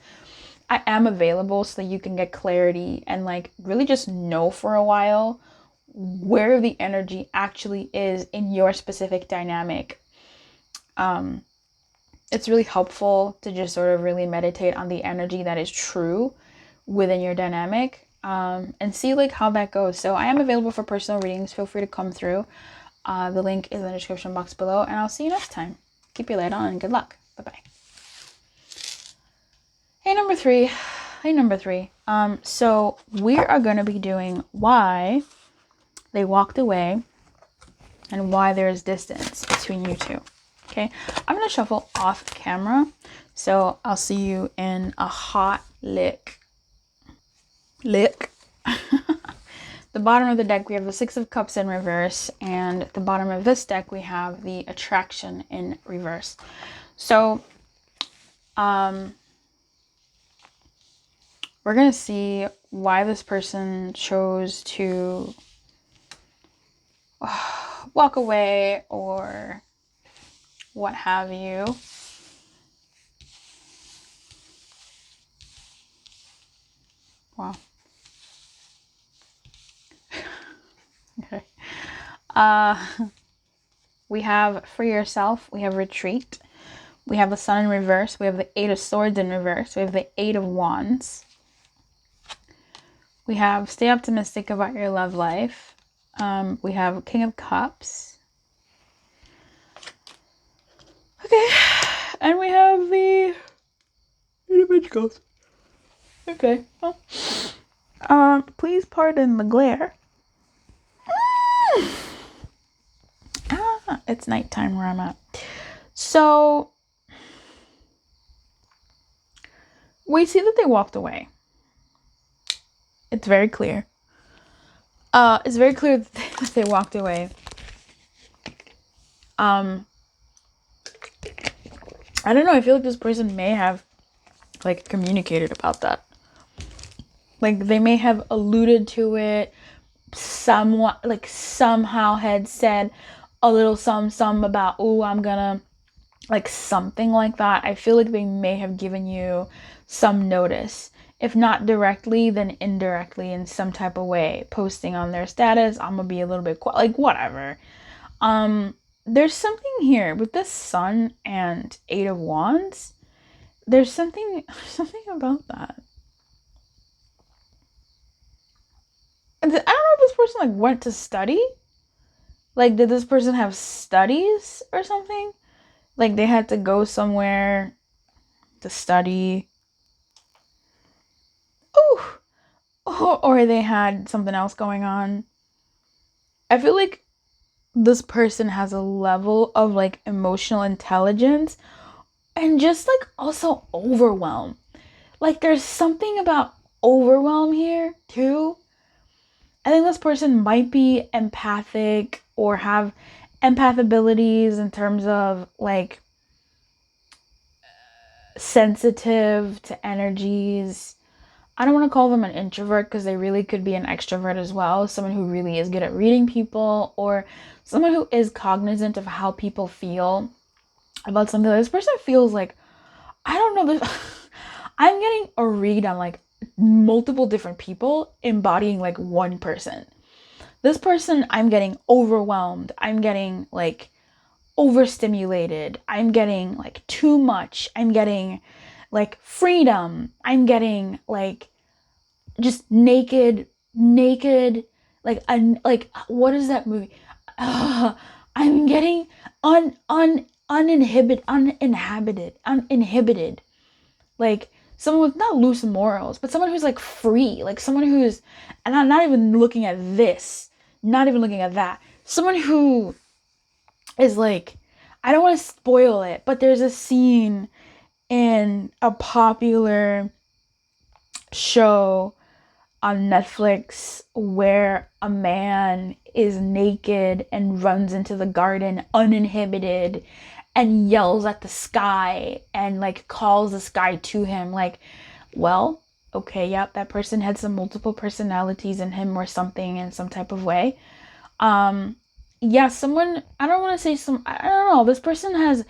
Speaker 1: I am available so that you can get clarity and like really just know for a while where the energy actually is in your specific dynamic. It's really helpful to just sort of really meditate on the energy that is true within your dynamic, and see like how that goes. So I am available for personal readings. Feel free to come through. The link is in the description box below, and I'll see you next time. Keep your light on and good luck. Bye-bye. Hey, number three. So we are going to be doing why they walked away and why there's distance between you two. Okay, I'm going to shuffle off camera, so I'll see you in a hot lick. The bottom of the deck, we have the Six of Cups in reverse, and the bottom of this deck, we have the Attraction in reverse. So, we're going to see why this person chose to walk away or what have you. Wow. Okay. We have Free Yourself. We have Retreat. We have the Sun in reverse. We have the Eight of Swords in reverse. We have the Eight of Wands. We have Stay Optimistic About Your Love Life. We have King of Cups. Okay. And we have the Eight of Pentacles. Okay. Well, please pardon the glare. It's nighttime where I'm at. So we see that they walked away. It's very clear. It's very clear that they walked away. I don't know, I feel like this person may have like communicated about that. Like they may have alluded to it somewhat, like somehow had said a little some about, oh, I'm gonna, like something like that. I feel like they may have given you some notice. If not directly, then indirectly in some type of way. Posting on their status, I'm gonna be a little bit like whatever. There's something here with the Sun and Eight of Wands. There's something about that. I don't know if this person like went to study. Like, did this person have studies or something? Like, they had to go somewhere to study. Ooh. Or they had something else going on. I feel like this person has a level of like emotional intelligence and just like also overwhelm. Like, there's something about overwhelm here too. I think this person might be empathic or have empath abilities in terms of like sensitive to energies. I don't want to call them an introvert because they really could be an extrovert as well. Someone who really is good at reading people, or someone who is cognizant of how people feel about something. This person feels like, I don't know, this I'm getting a read on like multiple different people embodying like one person. This person, I'm getting overwhelmed. I'm getting like overstimulated. I'm getting like too much. I'm getting like freedom. I'm getting like just naked, like what is that movie? I'm getting uninhibited. Like someone with not loose morals, but someone who's like free, like someone who's, and I'm not even looking at this, not even looking at that. Someone who is like, I don't want to spoil it, but there's a scene in a popular show on Netflix where a man is naked and runs into the garden uninhibited and yells at the sky and like calls the sky to him. Like, well, okay, yep, that person had some multiple personalities in him or something in some type of way. Yeah, someone, I don't want to say I don't know, this person is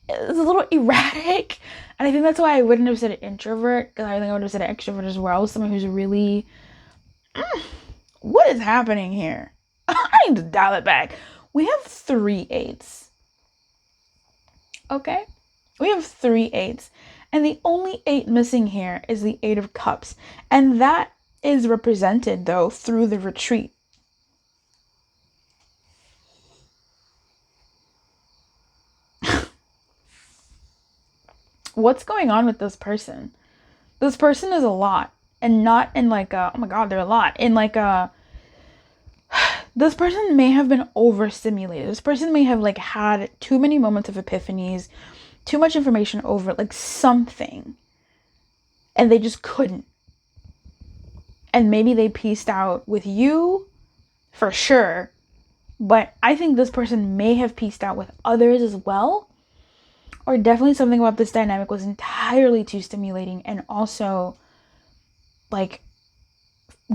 Speaker 1: a little erratic, and I think that's why I wouldn't have said an introvert, because I think I would have said an extrovert as well. Someone who's really, what is happening here? I need to dial it back. We have 3 8s. Okay? We have 3 8s. And the only 8 missing here is the 8 of Cups. And that is represented, though, through the retreat. What's going on with this person? This person is a lot. And not in like a, oh my god, they're a lot. In like a, this person may have been overstimulated. This person may have like had too many moments of epiphanies, too much information over like something, and they just couldn't. And maybe they pieced out with you for sure, but I think this person may have pieced out with others as well. Or definitely something about this dynamic was entirely too stimulating and also like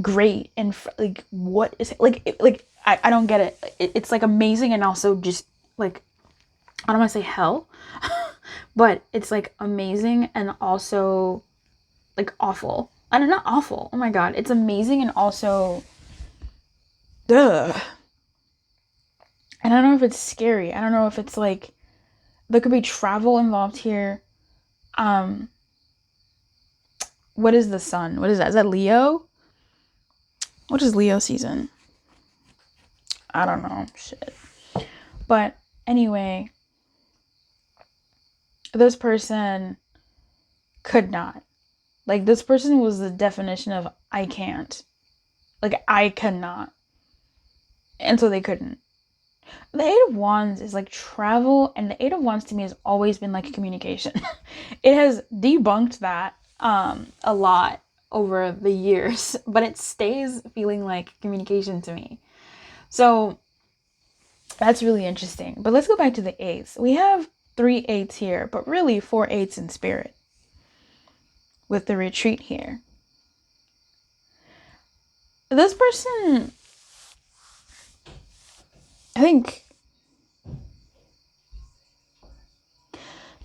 Speaker 1: great and like what is it? Like I don't get it. It's like amazing and also just like, I don't want to say hell, but it's like amazing and also like awful. And not awful. Oh my god, it's amazing and also duh. And I don't know if it's scary. I don't know if it's like there could be travel involved here. What is the sun? What is that? Is that Leo? What is Leo season? I don't know. Shit. But anyway, this person could not. Like, this person was the definition of I can't. Like, I cannot. And so they couldn't. The 8 of Wands is like travel, and the 8 of Wands to me has always been like communication. It has debunked that a lot over the years, but it stays feeling like communication to me. So that's really interesting. But let's go back to the 8s. We have 3 8s here, but really 4 8s in spirit with the retreat here. This person, I think,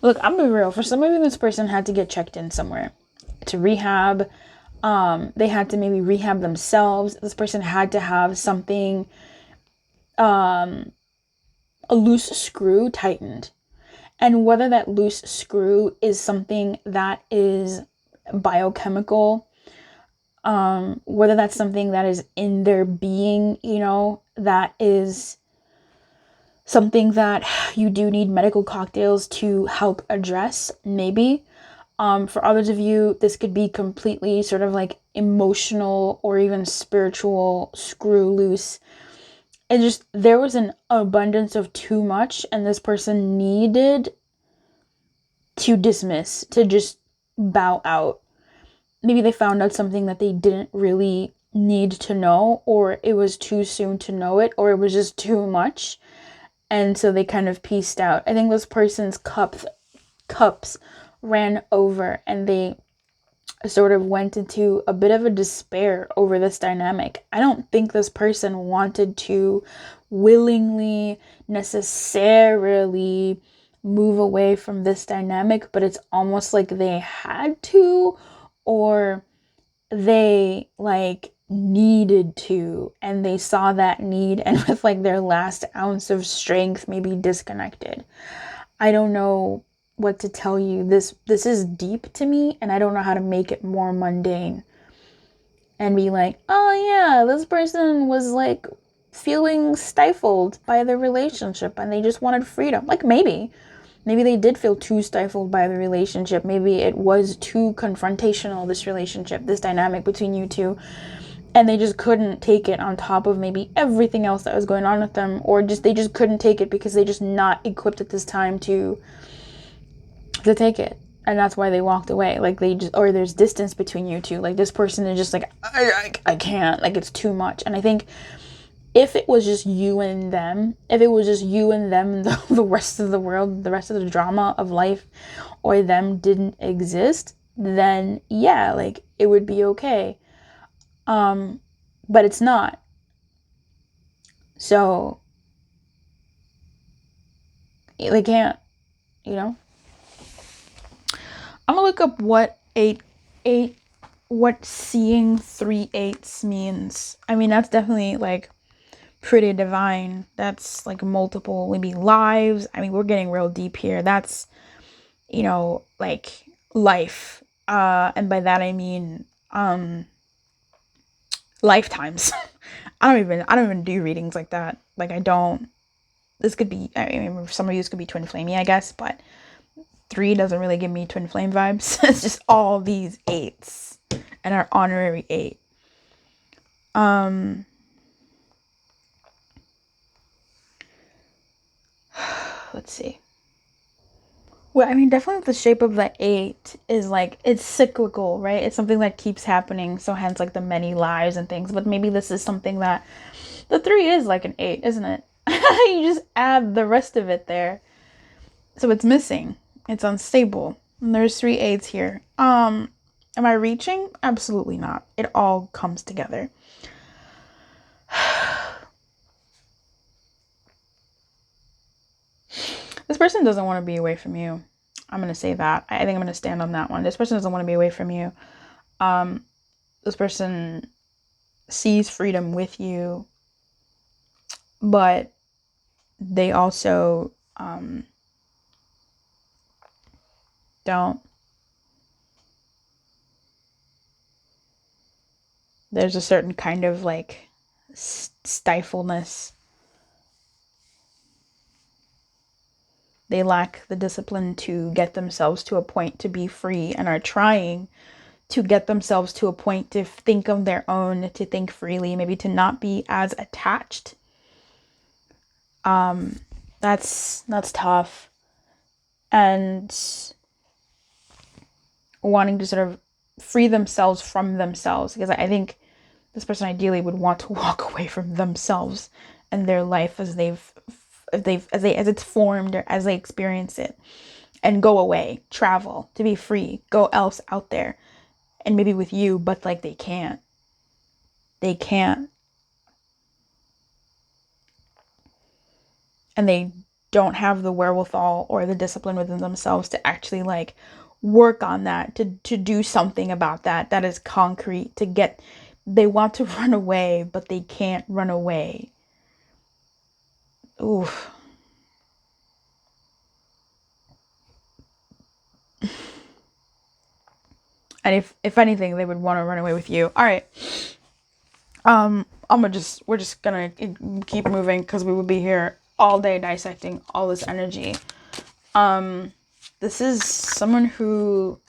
Speaker 1: look, I'm gonna be real. For some of you, this person had to get checked in somewhere to rehab. They had to maybe rehab themselves. This person had to have something, a loose screw tightened. And whether that loose screw is something that is biochemical, whether that's something that is in their being, that is something that you do need medical cocktails to help address, maybe. For others of you, this could be completely sort of like emotional or even spiritual screw loose. It just, there was an abundance of too much, and this person needed to dismiss, to just bow out. Maybe they found out something that they didn't really need to know, or it was too soon to know it, or it was just too much. And so they kind of pieced out. I think this person's cups ran over, and they sort of went into a bit of a despair over this dynamic. I don't think this person wanted to willingly necessarily move away from this dynamic, but it's almost like they had to, or they like needed to, and they saw that need, and with like their last ounce of strength, maybe disconnected. I don't know what to tell you. This is deep to me, and I don't know how to make it more mundane and be like, oh yeah, this person was like feeling stifled by the relationship and they just wanted freedom. Like maybe they did feel too stifled by the relationship. Maybe it was too confrontational, this relationship, this dynamic between you two, and they just couldn't take it on top of maybe everything else that was going on with them, or just they just couldn't take it because they just not equipped at this time to take it, and that's why they walked away. Like they just, or there's distance between you two. Like this person is just like, I can't, like it's too much. And I think if it was just you and them, and the rest of the world, the rest of the drama of life or them didn't exist, then yeah, like it would be okay. But it's not. So they can't, I'm gonna look up what what seeing 3 8s means. I mean, that's definitely like pretty divine. That's like multiple maybe lives. I mean, we're getting real deep here. That's, like life. And by that I mean lifetimes. I don't even do readings like that. Like this could be, I mean, some of you this could be twin flamey, I guess, but 3 doesn't really give me twin flame vibes. It's just all these 8s and our honorary 8. Let's see. Well, I mean, definitely the shape of the 8 is like, it's cyclical, right? It's something that keeps happening. So hence like the many lives and things. But maybe this is something that the 3 is like an 8, isn't it? You just add the rest of it there. So it's missing. It's unstable. And there's 3 8s here. Am I reaching? Absolutely not. It all comes together. This person doesn't want to be away from you. I'm going to say that. I think I'm going to stand on that one. This person doesn't want to be away from you. This person sees freedom with you, but they also don't. There's a certain kind of like stifleness. They lack the discipline to get themselves to a point to be free, and are trying to get themselves to a point to think of their own, to think freely, maybe to not be as attached. That's tough. And wanting to sort of free themselves from themselves, because I think this person ideally would want to walk away from themselves and their life as they've as it's formed or as they experience it, and go away, travel, to be free, go else out there, and maybe with you, but like they can't. And they don't have the wherewithal or the discipline within themselves to actually like work on that, to do something about that is concrete, to get, they want to run away, but they can't run away. Oof. And if anything, they would want to run away with you. All right. We're just gonna keep moving because we would be here all day dissecting all this energy. This is someone who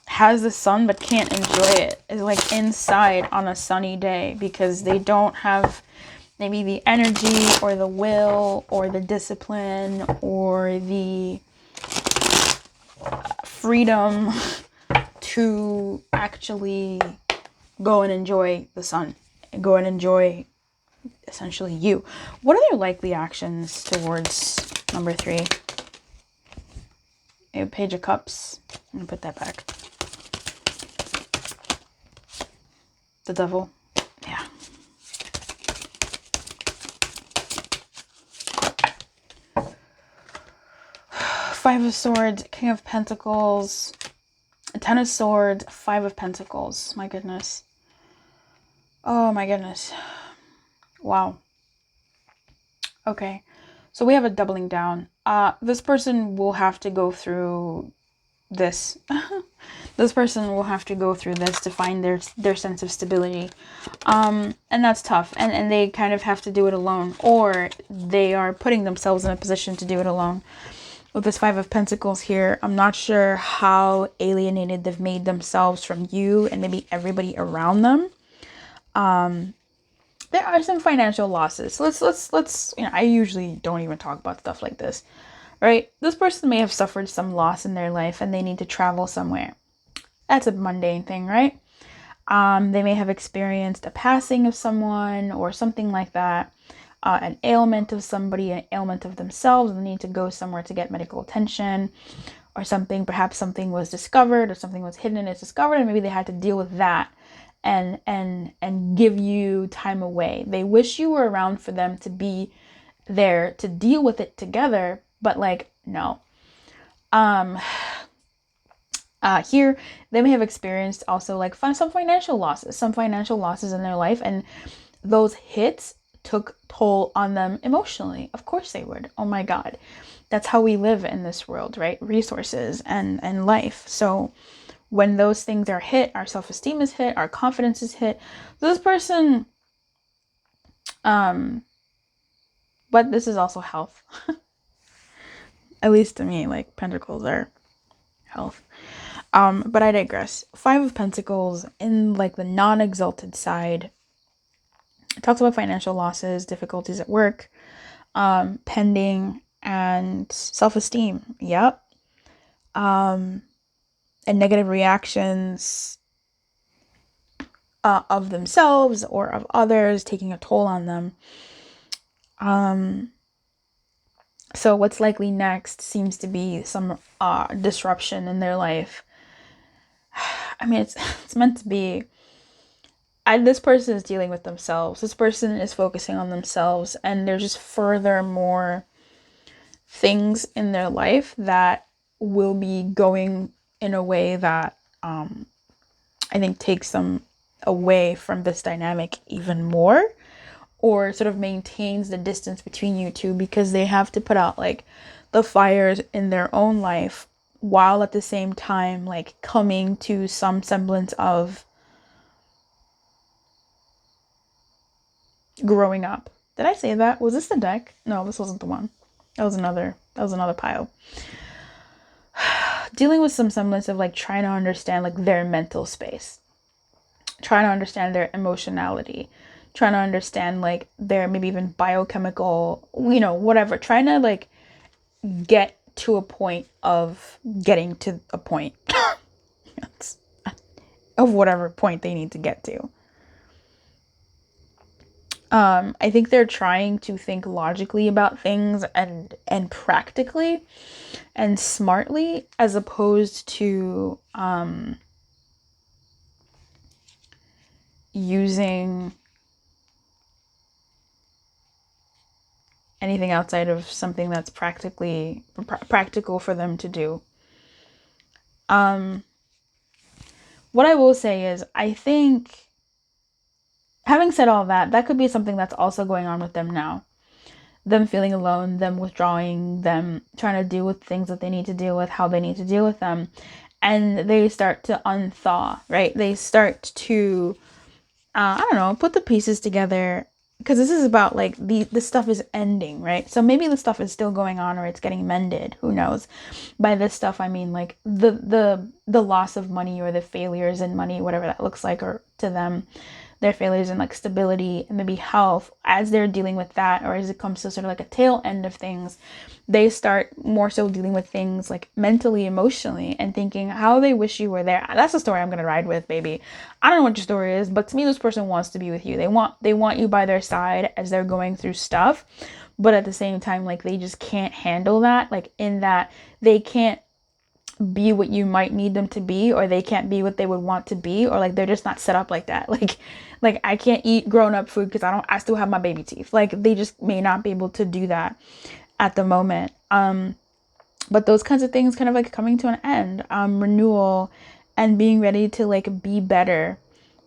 Speaker 1: has the sun but can't enjoy it. Is like inside on a sunny day because they don't have maybe the energy or the will or the discipline or the freedom to actually go and enjoy the sun, go and enjoy essentially you. What are their likely actions towards number 3? A Page of Cups. I'm gonna put that back. The Devil. Yeah. Five of Swords, King of Pentacles, Ten of Swords, Five of Pentacles. My goodness. Oh my goodness. Wow. Okay. So we have a doubling down. This person will have to go through this. This person will have to go through this to find their sense of stability. And that's tough. And they kind of have to do it alone. Or they are putting themselves in a position to do it alone. With this Five of Pentacles here, I'm not sure how alienated they've made themselves from you and maybe everybody around them. There are some financial losses. Let's I usually don't even talk about stuff like this, right? This person may have suffered some loss in their life and they need to travel somewhere. That's a mundane thing, right? They may have experienced a passing of someone or something like that. An ailment of somebody, an ailment of themselves, and they need to go somewhere to get medical attention or something. Perhaps something was discovered or something was hidden and it's discovered, and maybe they had to deal with that and give you time away. They wish you were around for them to be there to deal with it together, but like, no. Here they may have experienced also like some financial losses in their life, and those hits took toll on them emotionally. Of course they would. Oh my God. That's how we live in this world, right? Resources and life. So when those things are hit, our self-esteem is hit, our confidence is hit. This person, but this is also health. At least to me, like Pentacles are health. But I digress. Five of Pentacles in like the non-exalted side. It talks about financial losses, difficulties at work, pending, and self-esteem. Yep. And negative reactions of themselves or of others taking a toll on them. So what's likely next seems to be some disruption in their life. I mean, it's meant to be. This person is dealing with themselves. This person is focusing on themselves, and there's just furthermore things in their life that will be going in a way that I think takes them away from this dynamic even more, or sort of maintains the distance between you two, because they have to put out like the fires in their own life while at the same time like coming to some semblance of growing up. Did I say that? Was this the deck? No, this wasn't the one. That was another pile. Dealing with some semblance of like trying to understand like their mental space, trying to understand their emotionality, trying to understand like their maybe even biochemical, whatever, trying to like get to a point of getting to a point of whatever point they need to get to. I think they're trying to think logically about things and practically and smartly, as opposed to using anything outside of something that's practical for them to do. What I will say is, I think, having said all that, that could be something that's also going on with them now. Them feeling alone, them withdrawing, them trying to deal with things that they need to deal with, how they need to deal with them. And they start to unthaw, right? They start to, I don't know, put the pieces together, because this is about like the stuff is ending, right? So maybe the stuff is still going on or it's getting mended, who knows. By this stuff I mean like the loss of money or the failures in money, whatever that looks like, or to them their failures in like stability and maybe health. As they're dealing with that, or as it comes to sort of like a tail end of things, they start more so dealing with things like mentally, emotionally, and thinking how they wish you were there. That's the story I'm gonna ride with, baby. I don't know what your story is, but to me, this person wants to be with you. They want you by their side as they're going through stuff, but at the same time, like, they just can't handle that. Like, in that they can't be what you might need them to be, or they can't be what they would want to be, or like they're just not set up like that. Like I can't eat grown-up food because I still have my baby teeth. Like, they just may not be able to do that at the moment. But those kinds of things kind of like coming to an end, renewal, and being ready to like be better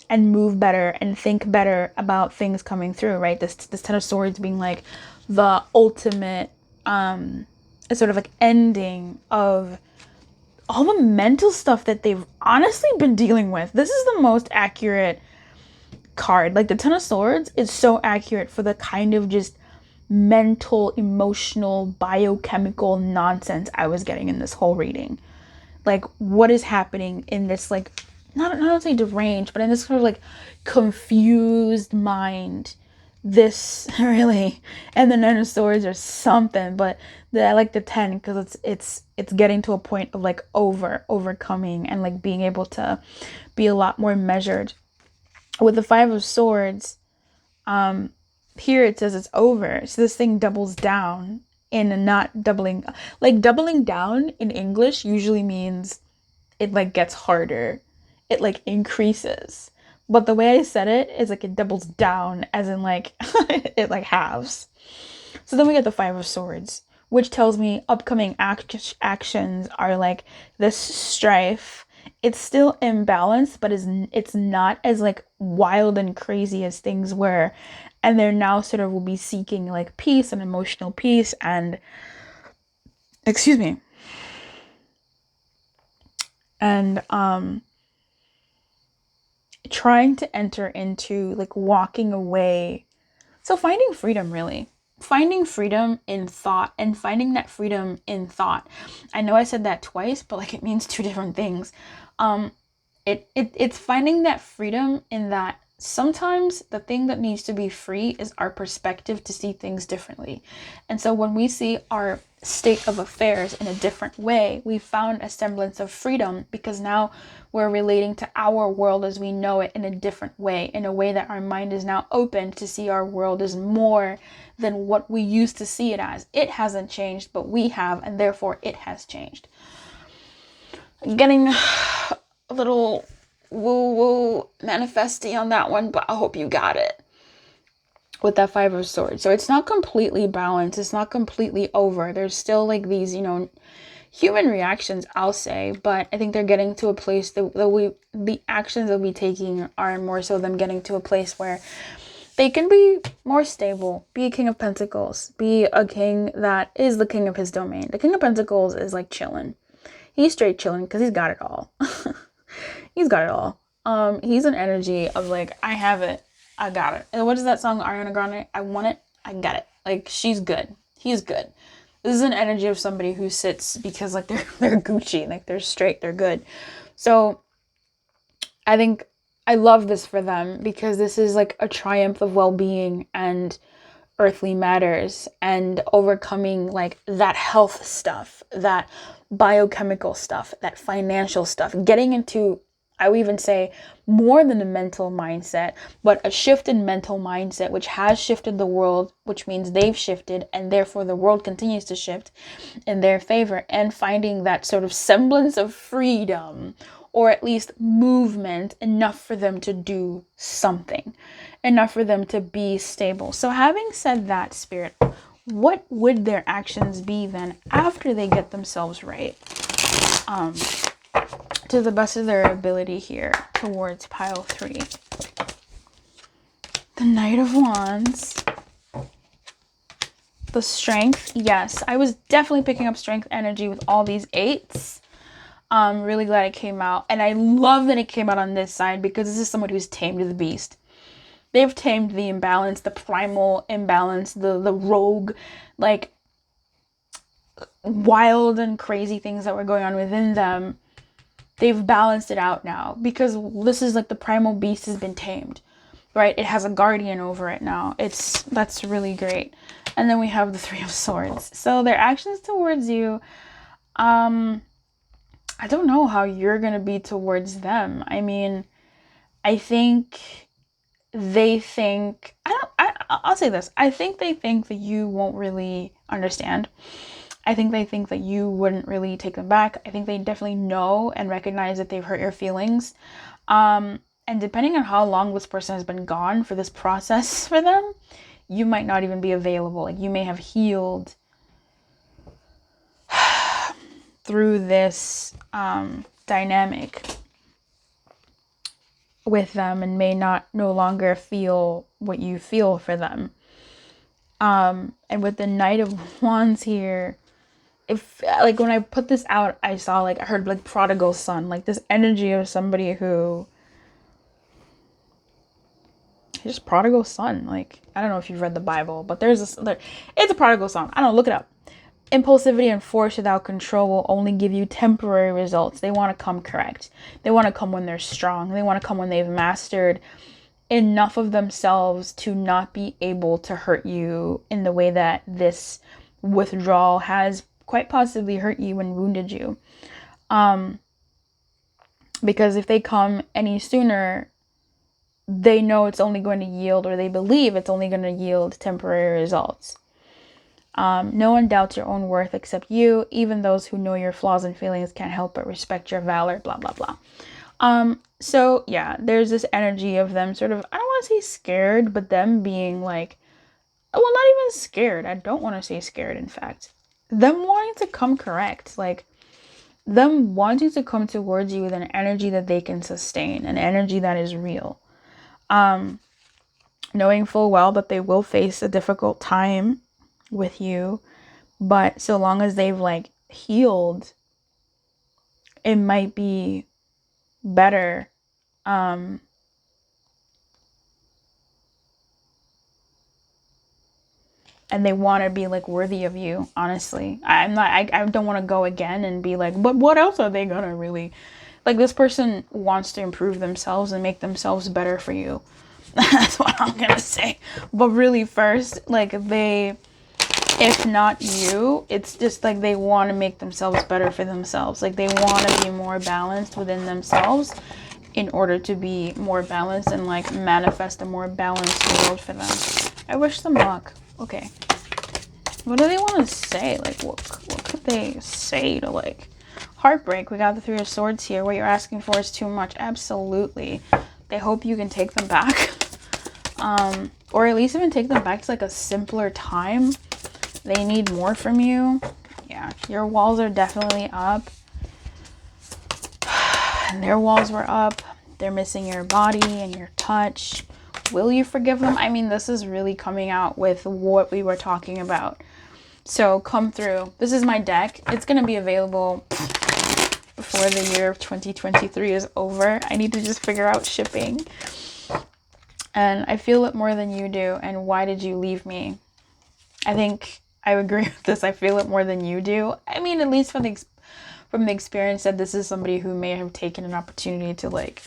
Speaker 1: and move better and think better about things coming through, right? This Ten of Swords being like the ultimate sort of like ending of all the mental stuff that they've honestly been dealing with. This is the most accurate card. Like, the Ten of Swords is so accurate for the kind of just mental, emotional, biochemical nonsense I was getting in this whole reading. Like, what is happening in this, like, not say deranged, but in this sort of like confused mind. This really, and the Nine of Swords or something, but I like the 10 because it's getting to a point of like overcoming and like being able to be a lot more measured. With the Five of Swords, here it says it's over, so this thing doubles down in not doubling. Like, doubling down in English usually means it like gets harder, it like increases. But the way I said it is like it doubles down, as in like it like halves. So then we get the Five of Swords, which tells me upcoming actions are like this strife. It's still imbalanced, but it's not as like wild and crazy as things were. And they're now sort of will be seeking like peace and emotional peace and, excuse me, and trying to enter into like walking away. So finding freedom, really. Finding freedom in thought, and finding that freedom in thought. I know I said that twice, but like it means two different things. It's finding that freedom in that sometimes the thing that needs to be free is our perspective to see things differently. And so when we see our state of affairs in a different way, we found a semblance of freedom, because now we're relating to our world as we know it in a different way, in a way that our mind is now open to see our world as more than what we used to see it as. It hasn't changed, but we have, and therefore it has changed. Getting a little woo-woo manifesty on that one, but I hope you got it with that Five of Swords. So it's not completely balanced. It's not completely over. There's still like these, human reactions, I'll say, but I think they're getting to a place that the actions they'll be taking are more so them getting to a place where they can be more stable, be a King of Pentacles, be a king that is the king of his domain. The King of Pentacles is like chilling. He's straight chilling because he's got it all. He's got it all. He's an energy of like, I have it, I got it. And what is that song, Ariana Grande? I want it, I got it. Like, she's good. He's good. This is an energy of somebody who sits because like they're Gucci, like they're straight, they're good. So I think I love this for them, because this is like a triumph of well-being and earthly matters, and overcoming like that health stuff, that biochemical stuff, that financial stuff, getting into I would even say more than a mental mindset, but a shifted mental mindset, which has shifted the world, which means they've shifted, and therefore the world continues to shift in their favor, and finding that sort of semblance of freedom, or at least movement, enough for them to do something, enough for them to be stable. So having said that, Spirit, what would their actions be then after they get themselves right? To the best of their ability here towards pile 3. The Knight of Wands. The Strength. Yes, I was definitely picking up strength energy with all these 8s. I'm really glad it came out. And I love that it came out on this side, because this is someone who's tamed the beast. They've tamed the imbalance, the primal imbalance, the rogue, like, wild and crazy things that were going on within them. They've balanced it out now, because this is like the primal beast has been tamed, right? It has a guardian over it now. That's really great. And then we have the 3 of Swords. So their actions towards you, I don't know how you're going to be towards them. I mean, I think they think, I'll say this. I think they think that you won't really understand. I think they think that you wouldn't really take them back. I think they definitely know and recognize that they've hurt your feelings. And depending on how long this person has been gone for this process for them, you might not even be available. Like, you may have healed through this dynamic with them, and may no longer feel what you feel for them. And with the Knight of Wands here, if, like, when I put this out, I heard like prodigal son, like this energy of somebody who just prodigal son. Like, I don't know if you've read the Bible, but it's a prodigal son. I don't know, look it up. Impulsivity and force without control will only give you temporary results. They want to come correct. They want to come when they're strong. They want to come when they've mastered enough of themselves to not be able to hurt you in the way that this withdrawal has quite possibly hurt you and wounded you. Because if they come any sooner, they know it's only going to yield, or they believe it's only going to yield temporary results. No one doubts your own worth except you. Even those who know your flaws and feelings can't help but respect your valor, blah, blah, blah. So yeah, there's this energy of them sort of, I don't want to say scared, but them being like, well, not even scared. I don't want to say scared, in fact. Them wanting to come correct, like them wanting to come towards you with an energy that they can sustain, an energy that is real. Knowing full well that they will face a difficult time with you, but so long as they've like healed, it might be better. And they want to be like worthy of you, honestly. I don't want to go again and be like, but what else are they gonna really, like, this person wants to improve themselves and make themselves better for you. That's what I'm gonna say. But really, first, like, they, if not you, it's just like they want to make themselves better for themselves. Like, they want to be more balanced within themselves in order to be more balanced and like manifest a more balanced world for them. I wish them luck. Okay, what do they want to say? Like, what could they say to, like, heartbreak? We got the 3 of Swords here. What you're asking for is too much. Absolutely. They hope you can take them back. Or at least even take them back to like a simpler time. They need more from you. Yeah, your walls are definitely up. And their walls were up. They're missing your body and your touch. Will you forgive them? I mean, this is really coming out with what we were talking about. So come through. This is my deck. It's going to be available before the year of 2023 is over. I need to just figure out shipping. And I feel it more than you do. And why did you leave me? I think I agree with this. I feel it more than you do. I mean, at least from the experience that this is somebody who may have taken an opportunity to like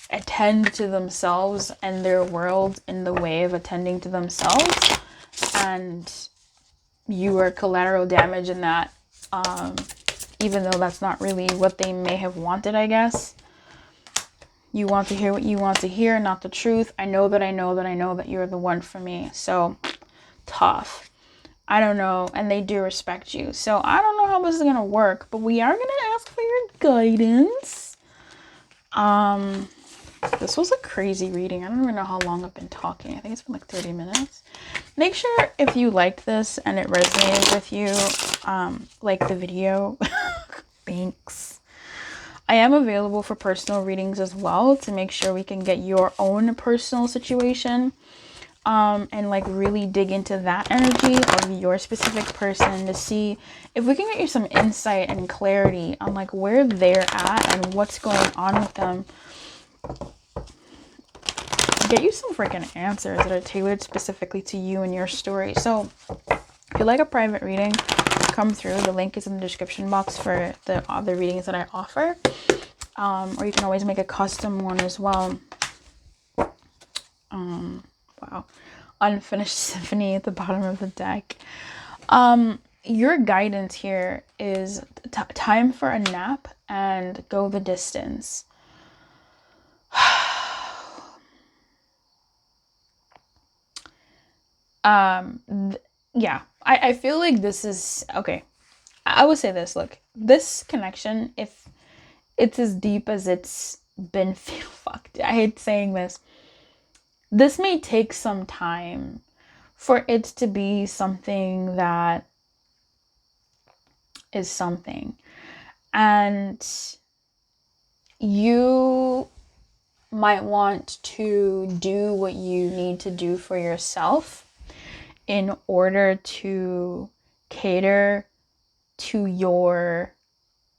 Speaker 1: attend to themselves and their world in the way of attending to themselves, and you are collateral damage in that, even though that's not really what they may have wanted, I guess. You want to hear what you want to hear, not the truth. I know that you're the one for me. So tough. I don't know. And they do respect you. So I don't know how this is going to work, but we are going to ask for your guidance. This was a crazy reading. I don't even know how long I've been talking. I think it's been like 30 minutes. Make sure if you liked this and it resonated with you, like the video. Thanks. I am available for personal readings as well to make sure we can get your own personal situation, and like really dig into that energy of your specific person to see if we can get you some insight and clarity on like where they're at and what's going on with them. Get you some freaking answers that are tailored specifically to you and your story. So if you like a private reading, come through. The link is in the description box for the other readings that I offer. Or you can always make a custom one as well. Wow. Unfinished symphony at the bottom of the deck. Your guidance here is time for a nap and go the distance. Yeah, I feel like this is okay. I would say this. Look, this connection, if it's as deep as it's been, fucked. I hate saying this. This may take some time for it to be something that is something, and you might want to do what you need to do for yourself in order to cater to your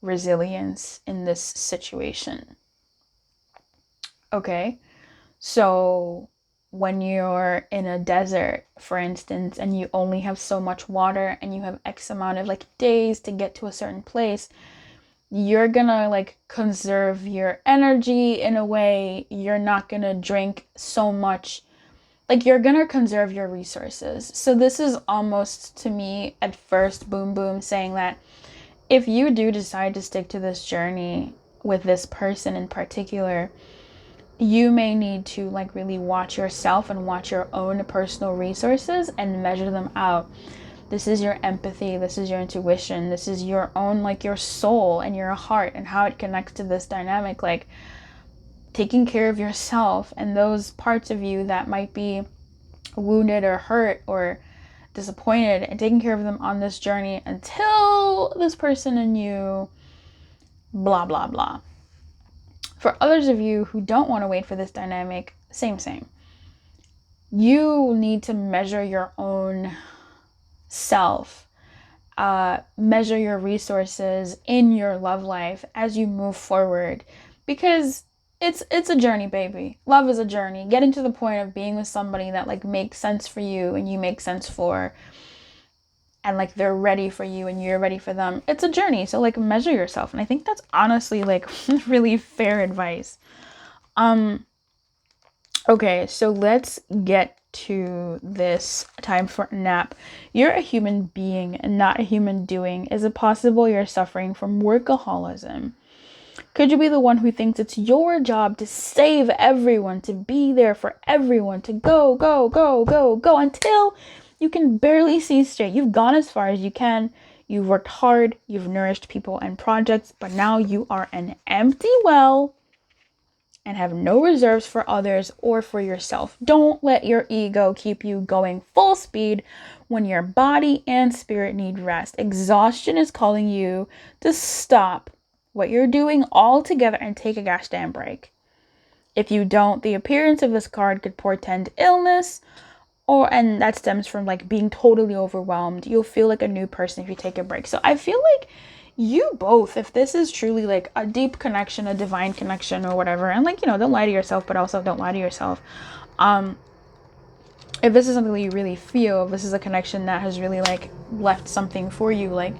Speaker 1: resilience in this situation. Okay? So when you're in a desert, for instance, and you only have so much water and you have X amount of like days to get to a certain place, you're gonna like conserve your energy in a way. You're not gonna drink so much. Like, you're gonna conserve your resources. So this is almost, to me, at first, boom, saying that if you do decide to stick to this journey with this person in particular, you may need to like really watch yourself and watch your own personal resources and measure them out. This is your empathy. This is your intuition. This is your own, like your soul and your heart and how it connects to this dynamic. Like, taking care of yourself and those parts of you that might be wounded or hurt or disappointed, and taking care of them on this journey until this person and you blah blah blah. For others of you who don't want to wait for this dynamic, same. You need to measure your own self, measure your resources in your love life as you move forward, because it's a journey, baby. Love is a journey. Getting to the point of being with somebody that like makes sense for you and you make sense for, and like they're ready for you and you're ready for them. It's a journey. So like measure yourself. And I think that's honestly like really fair advice. Okay, so let's get to this time for a nap. You're a human being and not a human doing. Is it possible you're suffering from workaholism? Could you be the one who thinks it's your job to save everyone, to be there for everyone, to go until you can barely see straight? You've gone as far as you can. You've worked hard. You've nourished people and projects, but now you are an empty well and have no reserves for others or for yourself. Don't let your ego keep you going full speed when your body and spirit need rest. Exhaustion is calling you to stop what you're doing altogether and take a gosh damn break. If you don't, the appearance of this card could portend illness, and that stems from like being totally overwhelmed. You'll feel like a new person if you take a break. So I feel like you both, if this is truly like a deep connection, a divine connection or whatever, and like, you know, don't lie to yourself, but also don't lie to yourself. If this is something that you really feel, if this is a connection that has really like left something for you, like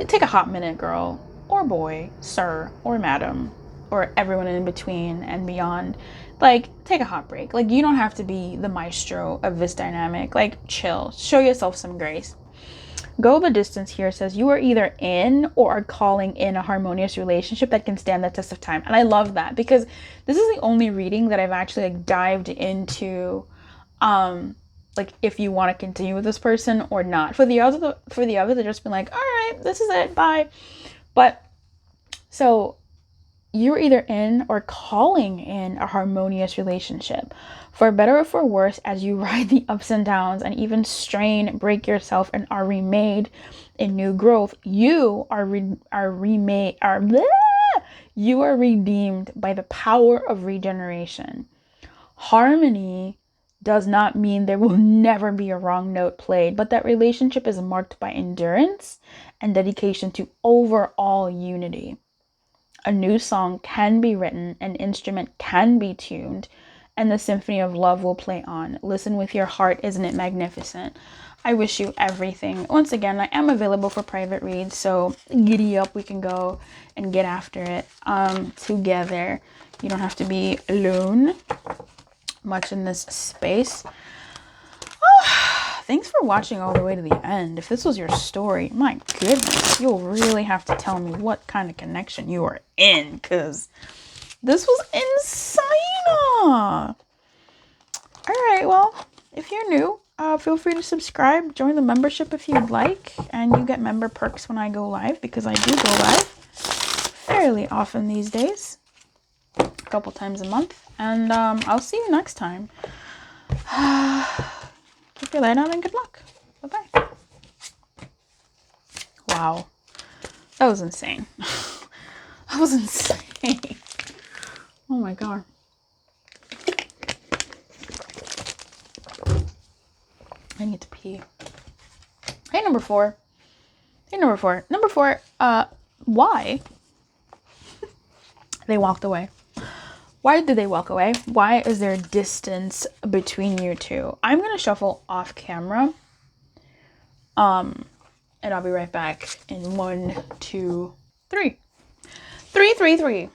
Speaker 1: take a hot minute, girl or boy, sir or madam, or everyone in between and beyond. Like, take a hot break. Like, you don't have to be the maestro of this dynamic. Like, chill. Show yourself some grace. Go the distance here says you are either in or are calling in a harmonious relationship that can stand the test of time. And I love that because this is the only reading that I've actually like dived into, like if you want to continue with this person or not. For the others, they've just been like, all right, this is it, bye. But so you're either in or calling in a harmonious relationship, for better or for worse, as you ride the ups and downs and even strain, break yourself, and are remade in new growth. You are you are redeemed by the power of regeneration. Harmony does not mean there will never be a wrong note played, but that relationship is marked by endurance and dedication to overall unity. A new song can be written, an instrument can be tuned, and the symphony of love will play on. Listen with your heart, isn't it magnificent? I wish you everything. Once again, I am available for private reads, so giddy up, we can go and get after it together. You don't have to be alone much in this space. Thanks for watching all the way to the end. If this was your story, my goodness, you'll really have to tell me what kind of connection you are in, because this was insane. All right, well, if you're new, feel free to subscribe, join the membership if you'd like, and you get member perks when I go live, because I do go live fairly often these days, a couple times a month, and I'll see you next time. Keep your light on and good luck. Bye-bye. Wow. That was insane. That was insane. Oh my god. I need to pee. Hey, number four. Number four, why? They walked away. Why did they walk away? Why is there distance between you two? I'm going to shuffle off camera. And I'll be right back in 1, 2, 3. 3, 3, 3.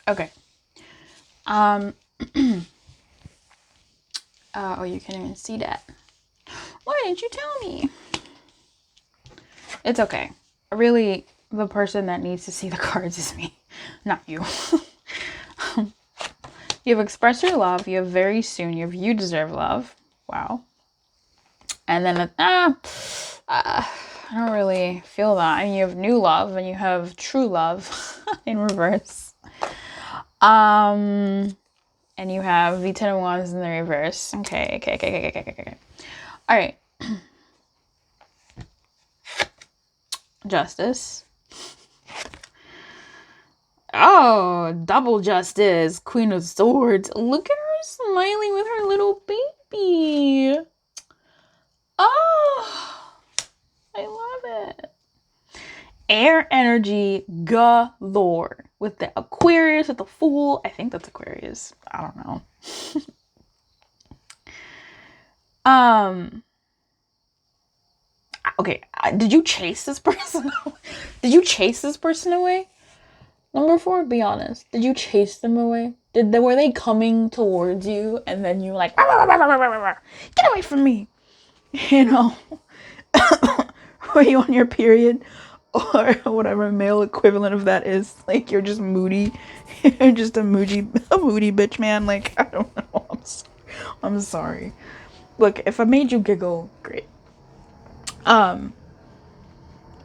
Speaker 1: Okay. Oh, you can't even see that. Why didn't you tell me? It's okay. Really, the person that needs to see the cards is me, not you. You have expressed your love. You have very soon. You have you deserve love. Wow. And then, I don't really feel that. And you have new love and you have true love in reverse. And you have the 10 of Wands in the reverse. Okay. All right. Justice. Oh, double justice. Queen of Swords. Look at her smiling with her little baby. Oh, I love it. Air energy galore. With the Aquarius, with the Fool. I think that's Aquarius. I don't know. Okay, did you chase this person? Did you chase this person away? Number 4, be honest. Did you chase them away? Were they coming towards you and then you like, get away from me? You know? Were you on your period? Or whatever male equivalent of that is. Like, you're just moody. You're just a moody bitch, man. Like, I don't know. I'm sorry. Look, if I made you giggle, great.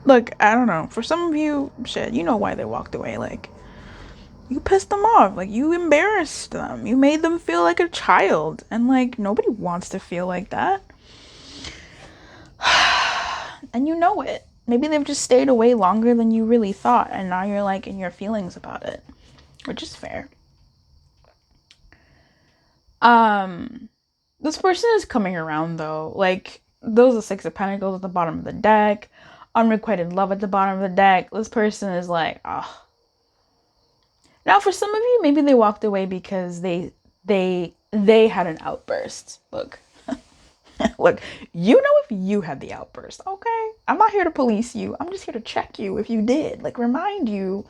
Speaker 1: Look, I don't know. For some of you, shit, you know why they walked away. Like, you pissed them off. Like, you embarrassed them. You made them feel like a child. And, like, nobody wants to feel like that. And you know it. Maybe they've just stayed away longer than you really thought. And now you're, like, in your feelings about it. Which is fair. This person is coming around, though. Like, those are 6 of Pentacles at the bottom of the deck. Unrequited love at the bottom of the deck. This person is like, oh. Now, for some of you, maybe they walked away because they had an outburst. Look. Look, you know if you had the outburst, okay? I'm not here to police you. I'm just here to check you if you did. Like, remind you.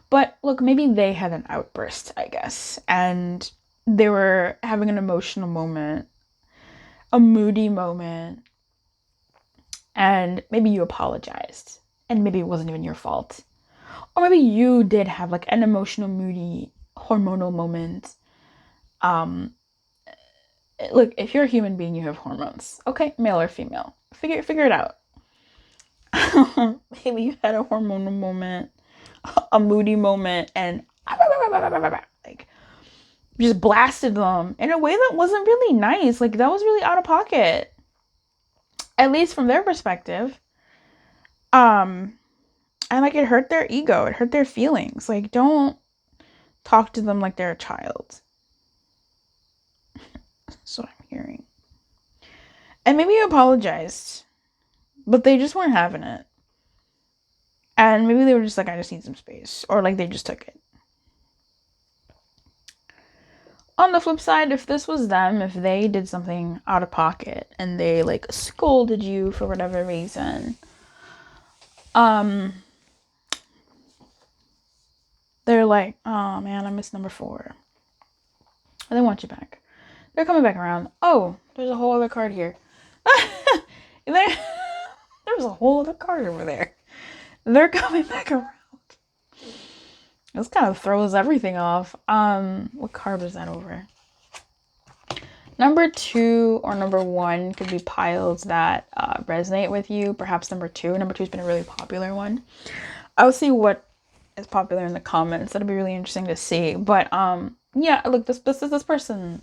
Speaker 1: But, look, maybe they had an outburst, I guess. And they were having an emotional moment. A moody moment. and maybe you apologized, and maybe it wasn't even your fault. Or maybe you did have like an emotional, moody, hormonal moment. Look, if you're a human being, you have hormones. Okay, male or female. Figure it out. Maybe you had a hormonal moment, a moody moment, and like just blasted them in a way that wasn't really nice. Like that was really out of pocket. At least from their perspective. And like it hurt their ego, it hurt their feelings. Like don't talk to them like they're a child. That's what I'm hearing. And maybe you apologized, but they just weren't having it. And maybe they were just like, I just need some space. Or like they just took it. On the flip side, if this was them, if they did something out of pocket and they like scolded you for whatever reason, they're like, oh man, I missed number 4. And they want you back. They're coming back around. Oh, there's a whole other card here. There's a whole other card over there. They're coming back around. This kind of throws everything off. What card was that over? Number 2 or number 1 could be piles that resonate with you. Perhaps number 2. Number 2 has been a really popular one. I'll see what is popular in the comments. That'll be really interesting to see. But yeah, look, this person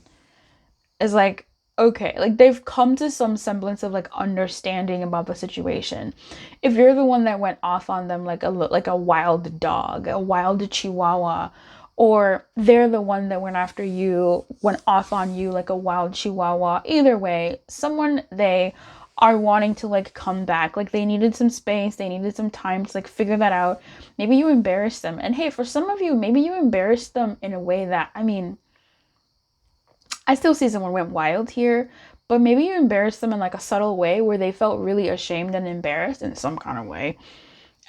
Speaker 1: is like, okay, like they've come to some semblance of like understanding about the situation. If you're the one that went off on them like a wild dog, a wild chihuahua, or they're the one that went off on you like a wild chihuahua, either way, they are wanting to like come back. Like they needed some space, they needed some time to like figure that out. Maybe you embarrassed them. And hey, for some of you, maybe you embarrassed them in a way that, I mean, I still see someone went wild here, but maybe you embarrassed them in like a subtle way where they felt really ashamed and embarrassed in some kind of way.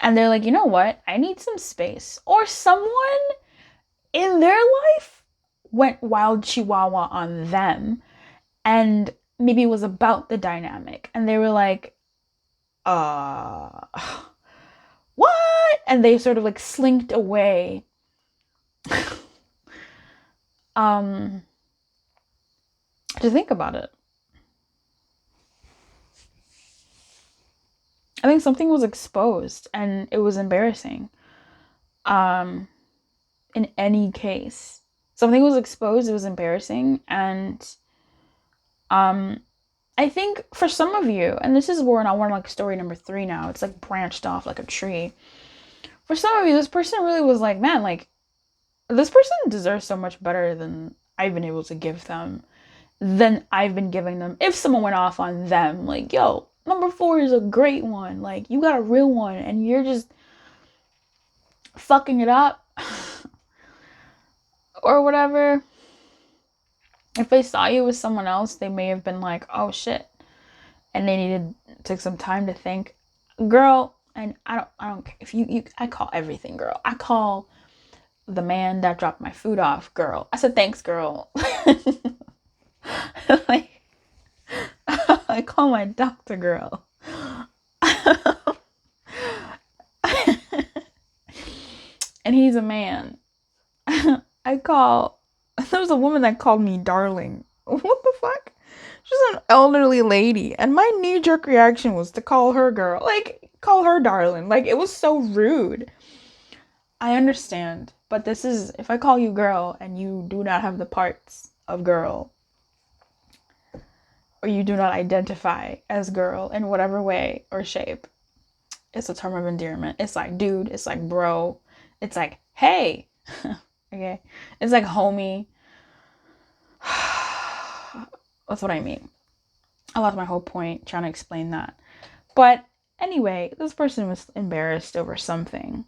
Speaker 1: And they're like, you know what? I need some space. Or someone in their life went wild chihuahua on them. And maybe it was about the dynamic. And they were like, what? And they sort of like slinked away. To think about it. I think something was exposed and it was embarrassing. In any case, something was exposed, it was embarrassing. And I think for some of you, and this is where I want like story number 3 now, it's like branched off like a tree. For some of you, this person really was like, man, like this person deserves so much better than I've been able to give them, than I've been giving them. If someone went off on them, like, yo, number 4 is a great one. Like, you got a real one and you're just fucking it up or whatever. If they saw you with someone else, they may have been like, oh shit. And they took some time to think, girl, and I don't care if I call everything girl. I call the man that dropped my food off girl. I said, thanks, girl. Like, I call my doctor girl. And he's a man. There was a woman that called me darling. What the fuck? She's an elderly lady. And my knee-jerk reaction was to call her girl. Like, call her darling. Like, it was so rude. I understand. But this is, if I call you girl and you do not have the parts of girl, or you do not identify as girl in whatever way or shape, it's a term of endearment. It's like dude, it's like bro, it's like hey. Okay, it's like homie. That's what I mean. I lost my whole point trying to explain that. But anyway, this person was embarrassed over something.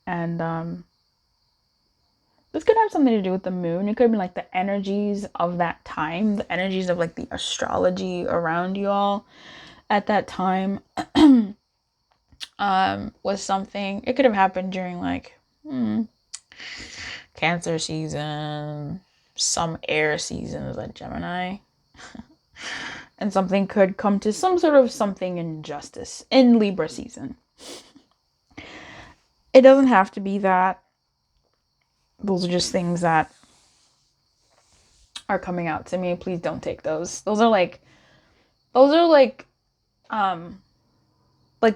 Speaker 1: And this could have something to do with the moon. It could have been like the energies of that time, the energies of like the astrology around you all at that time. Was something. It could have happened during like Cancer season, some air season. Is that Gemini? and something could come to some sort of something injustice in Libra season. It doesn't have to be that. Those are just things that are coming out to me. Please don't take those. Those are like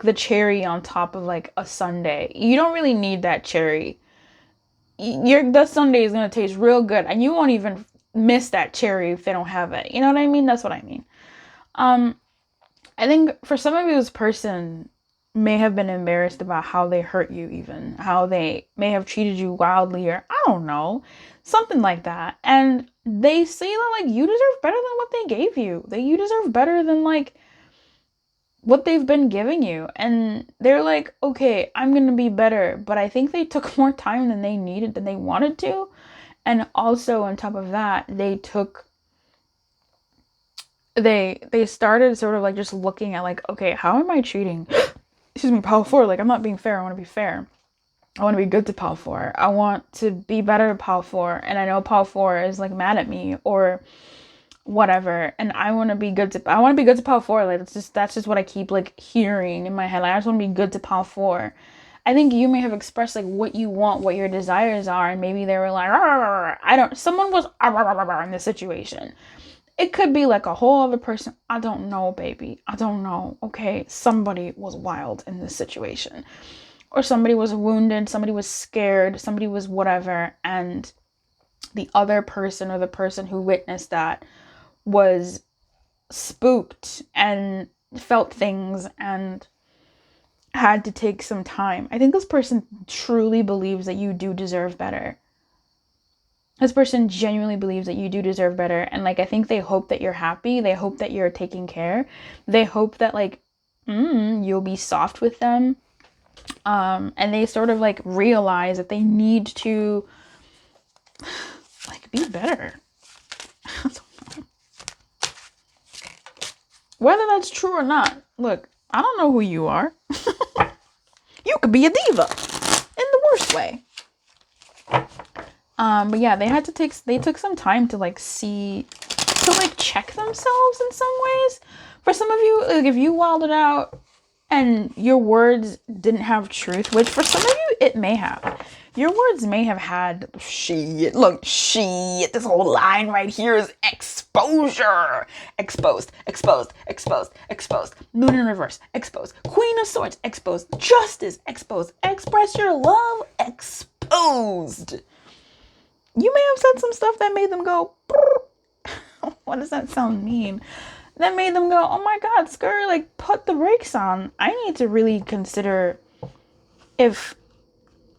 Speaker 1: the cherry on top of like a sundae. You don't really need that cherry. The sundae is gonna taste real good, and you won't even miss that cherry if they don't have it. You know what I mean? That's what I mean. I think for some of you, this person may have been embarrassed about how they hurt you, even how they may have treated you wildly, or I don't know, something like that. And they say that like you deserve better than what they gave you. That you deserve better than like what they've been giving you. And they're like, okay, I'm gonna be better. But I think they took more time than they needed, than they wanted to. And also on top of that, they started sort of like just looking at like, okay, how am I treating excuse me, Pal 4? Like, I'm not being fair. I want to be fair. I want to be good to Pal 4. I want to be better to Pal 4. And I know Pal 4 is like mad at me or whatever. And I want to be good to Pal 4. Like, that's just what I keep like hearing in my head. Like, I just want to be good to Pal 4. I think you may have expressed like what you want, what your desires are, and maybe they were like, someone was in this situation. It could be like a whole other person. I don't know, baby. I don't know. Okay, somebody was wild in this situation. Or somebody was wounded, somebody was scared, somebody was whatever, and the other person or the person who witnessed that was spooked and felt things and had to take some time. I think this person truly believes that you do deserve better. This person genuinely believes that you do deserve better. And like, I think they hope that you're happy. They hope that you're taking care. They hope that like, you'll be soft with them. And they sort of like realize that they need to like be better. Whether that's true or not, look, I don't know who you are. You could be a diva in the worst way. But yeah, they took some time to like check themselves in some ways. For some of you, like if you wilded out and your words didn't have truth, which for some of you, it may have. Your words may have had shit. Look, shit. This whole line right here is exposure. Exposed. Moon in reverse. Exposed. Queen of Swords. Exposed. Justice. Exposed. Express your love. Exposed. You may have said some stuff that made them go, what does that sound mean? That made them go, oh my God, Skur, like put the brakes on. I need to really consider if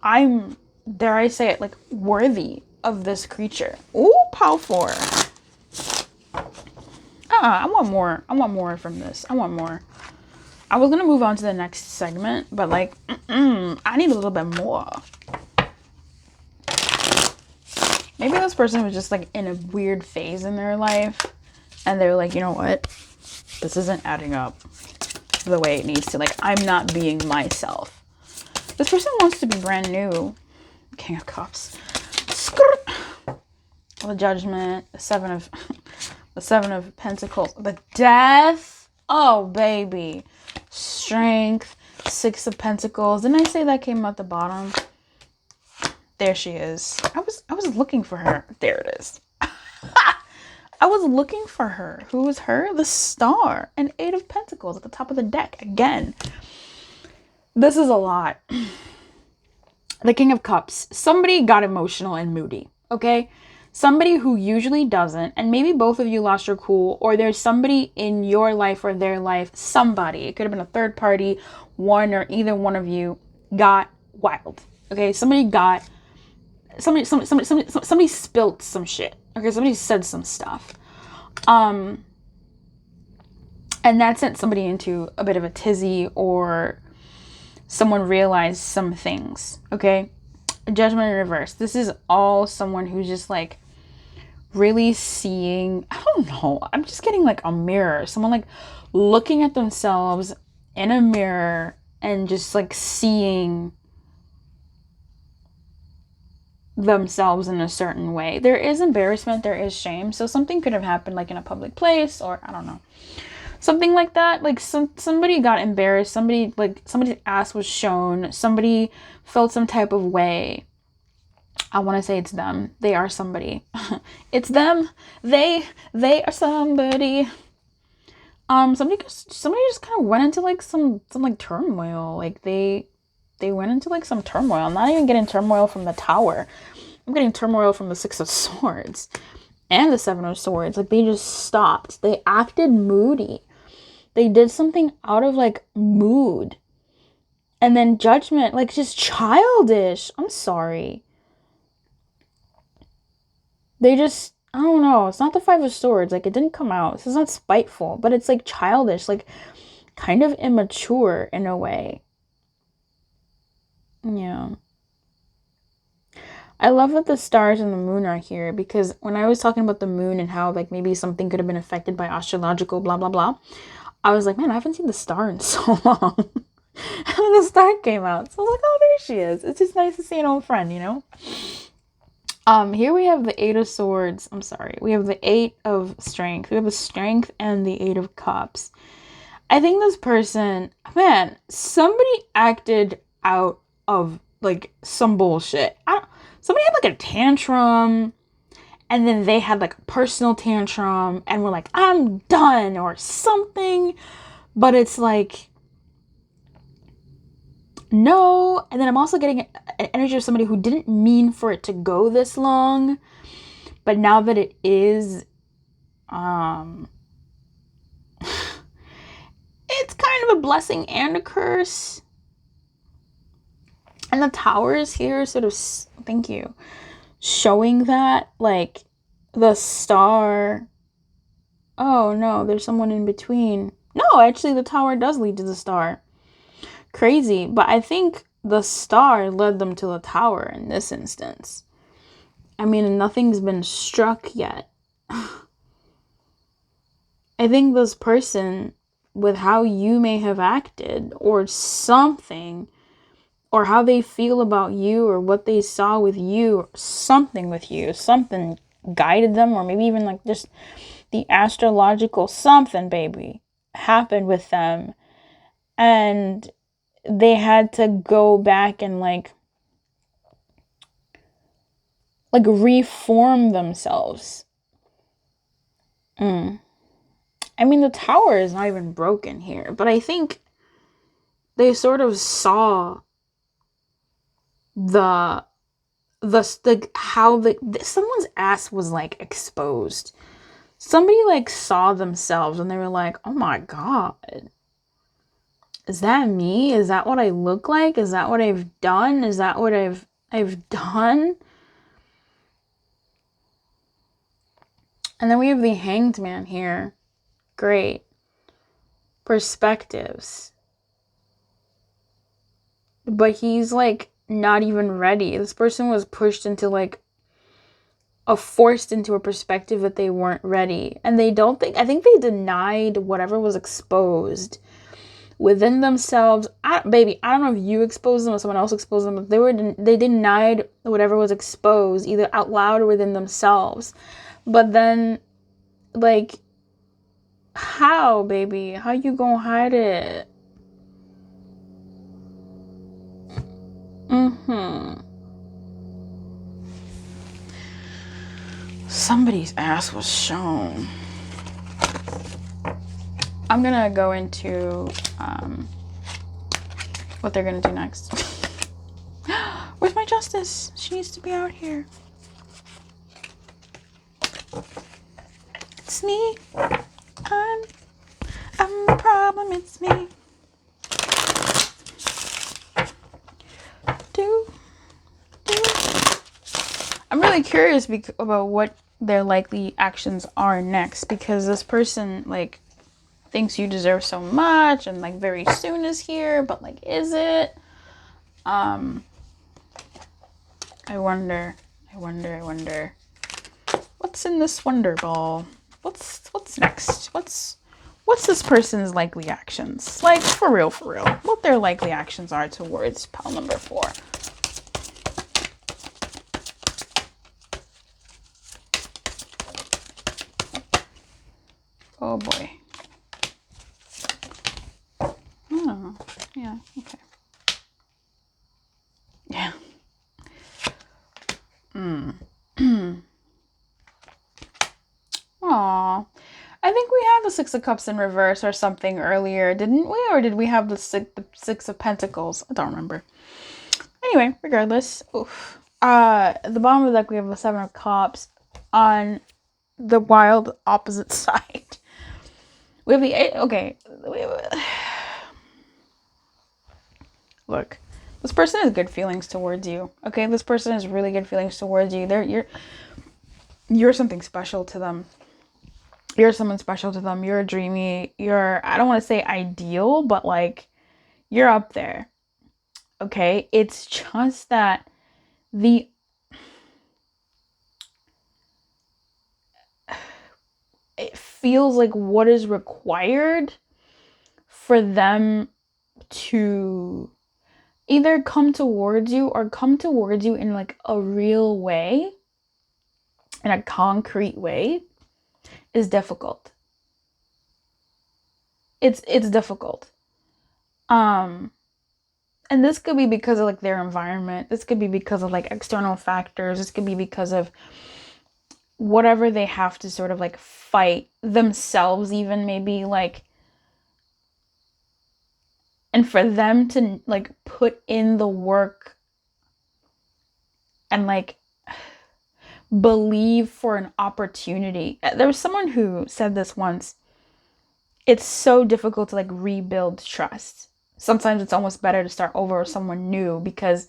Speaker 1: I'm, dare I say it, like worthy of this creature. Ooh, Pal 4. I want more from this. I want more. I was gonna move on to the next segment, but like, I need a little bit more. Maybe this person was just like in a weird phase in their life and they're like, you know what? This isn't adding up the way it needs to. Like, I'm not being myself. This person wants to be brand new. King of Cups. The Judgment. The Seven of Pentacles. The Death. Oh, baby. Strength. Six of Pentacles. Didn't I say that came at the bottom? There she is. I was looking for her. There it is. I was looking for her. Who was her? The Star. And Eight of Pentacles at the top of the deck. Again. This is a lot. The King of Cups. Somebody got emotional and moody. Okay? Somebody who usually doesn't. And maybe both of you lost your cool. Or there's somebody in your life or their life. Somebody. It could have been a third party. One or either one of you got wild. Okay? Somebody spilt some shit. Okay, somebody said some stuff. And that sent somebody into a bit of a tizzy, or someone realized some things. Okay? Judgment in reverse. This is all someone who's just like really seeing, I don't know, I'm just getting like a mirror. Someone like looking at themselves in a mirror and just like seeing themselves in a certain way. There is embarrassment, there is shame. So something could have happened like in a public place, or I don't know. Something like that. Like somebody got embarrassed, somebody's ass was shown, somebody felt some type of way. I want to say it's them. They are somebody. It's them. They are somebody. Somebody just kind of went into like some like turmoil. Like they went into like some turmoil. I'm not even getting turmoil from the Tower. I'm getting turmoil from the Six of Swords and the Seven of Swords. Like they just stopped. They acted moody. They did something out of like mood. And then Judgment, like just childish. I'm sorry. They just, I don't know. It's not the Five of Swords. Like, it didn't come out. This is not spiteful, but it's like childish, like kind of immature in a way. Yeah. I love that the stars and the moon are here, because when I was talking about the moon and how like maybe something could have been affected by astrological blah, blah, blah, I was like, man, I haven't seen the star in so long. And then the star came out. So I was like, oh, there she is. It's just nice to see an old friend, you know? Here we have the Eight of Swords. I'm sorry. We have the Eight of Strength. We have the Strength and the Eight of Cups. I think this person, man, somebody acted out of like some bullshit. Somebody had like a tantrum, and then they had like a personal tantrum and were like, I'm done or something. But it's like, no. And then I'm also getting an energy of somebody who didn't mean for it to go this long, but now that it is, it's kind of a blessing and a curse. And the Tower is here sort of, thank you, showing that, like, the star, oh no, there's someone in between. No, actually the Tower does lead to the star. Crazy, but I think the star led them to the Tower in this instance. I mean, nothing's been struck yet. I think this person, with how you may have acted or something, or how they feel about you or what they saw with you, or something with you, something guided them, or maybe even like just the astrological something, baby, happened with them. And they had to go back and like reform themselves. I mean, the Tower is not even broken here, but I think they sort of saw how someone's ass was like exposed. Somebody like saw themselves and they were like, oh my God, is that me? Is that what I look like? Is that what I've done? Is that what I've done? And then we have the Hanged Man here. Great. Perspectives. But he's like not even ready. This person was pushed into like forced into a perspective that they weren't ready. And I think they denied whatever was exposed within themselves. I don't know if you exposed them or someone else exposed them, but they denied whatever was exposed, either out loud or within themselves. But then, like, how, baby? How you gonna hide it? Somebody's ass was shown. I'm gonna go into what they're gonna do next. Where's my justice? She needs to be out here. It's me. I'm the problem. It's me. I'm really curious about what their likely actions are next, because this person like thinks you deserve so much and like very soon is here, but like, is it? I wonder. What's in this wonder ball? What's next? What's this person's likely actions? Like, for real. What their likely actions are towards pile number 4. Oh boy. Oh, yeah, okay. Yeah. Aw. I think we had the Six of Cups in reverse or something earlier, didn't we? Or did we have the Six of Pentacles? I don't remember. Anyway, regardless. Oof. At the bottom of the deck, we have the Seven of Cups. On the wild opposite side, we have the Eight. Okay. Look. This person has good feelings towards you. Okay? This person has really good feelings towards you. You're something special to them. You're someone special to them. You're dreamy. I don't want to say ideal, but like, you're up there. Okay? It's just that it feels like what is required for them to either come towards you or come towards you in like a real way, in a concrete way, is difficult. It's difficult. And this could be because of like their environment. This could be because of like external factors. This could be because of whatever they have to sort of like fight themselves, even maybe, like, and for them to like put in the work and like believe for an opportunity. There was someone who said this once. It's so difficult to like rebuild trust. Sometimes it's almost better to start over with someone new, because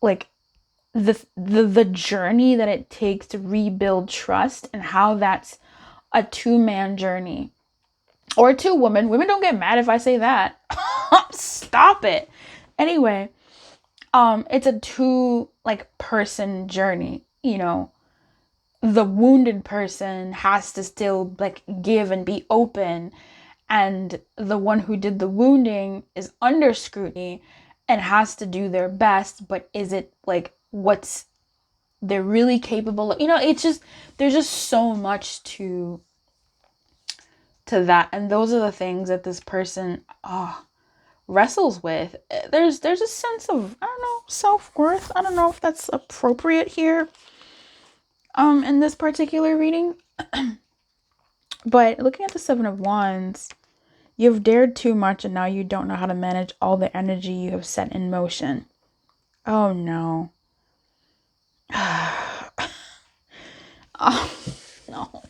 Speaker 1: like the journey that it takes to rebuild trust, and how that's a two-man journey, or a two-woman. Women don't get mad if I say that. Stop it. Anyway, it's a two like person journey, you know. The wounded person has to still like give and be open, and the one who did the wounding is under scrutiny and has to do their best, but is it like what's they're really capable of? You know, it's just, there's just so much to that, and those are the things that this person wrestles with. There's a sense of, I don't know, self-worth. I don't know if that's appropriate here in this particular reading. But looking at the Seven of Wands, you've dared too much and now you don't know how to manage all the energy you have set in motion. Oh no. Oh no.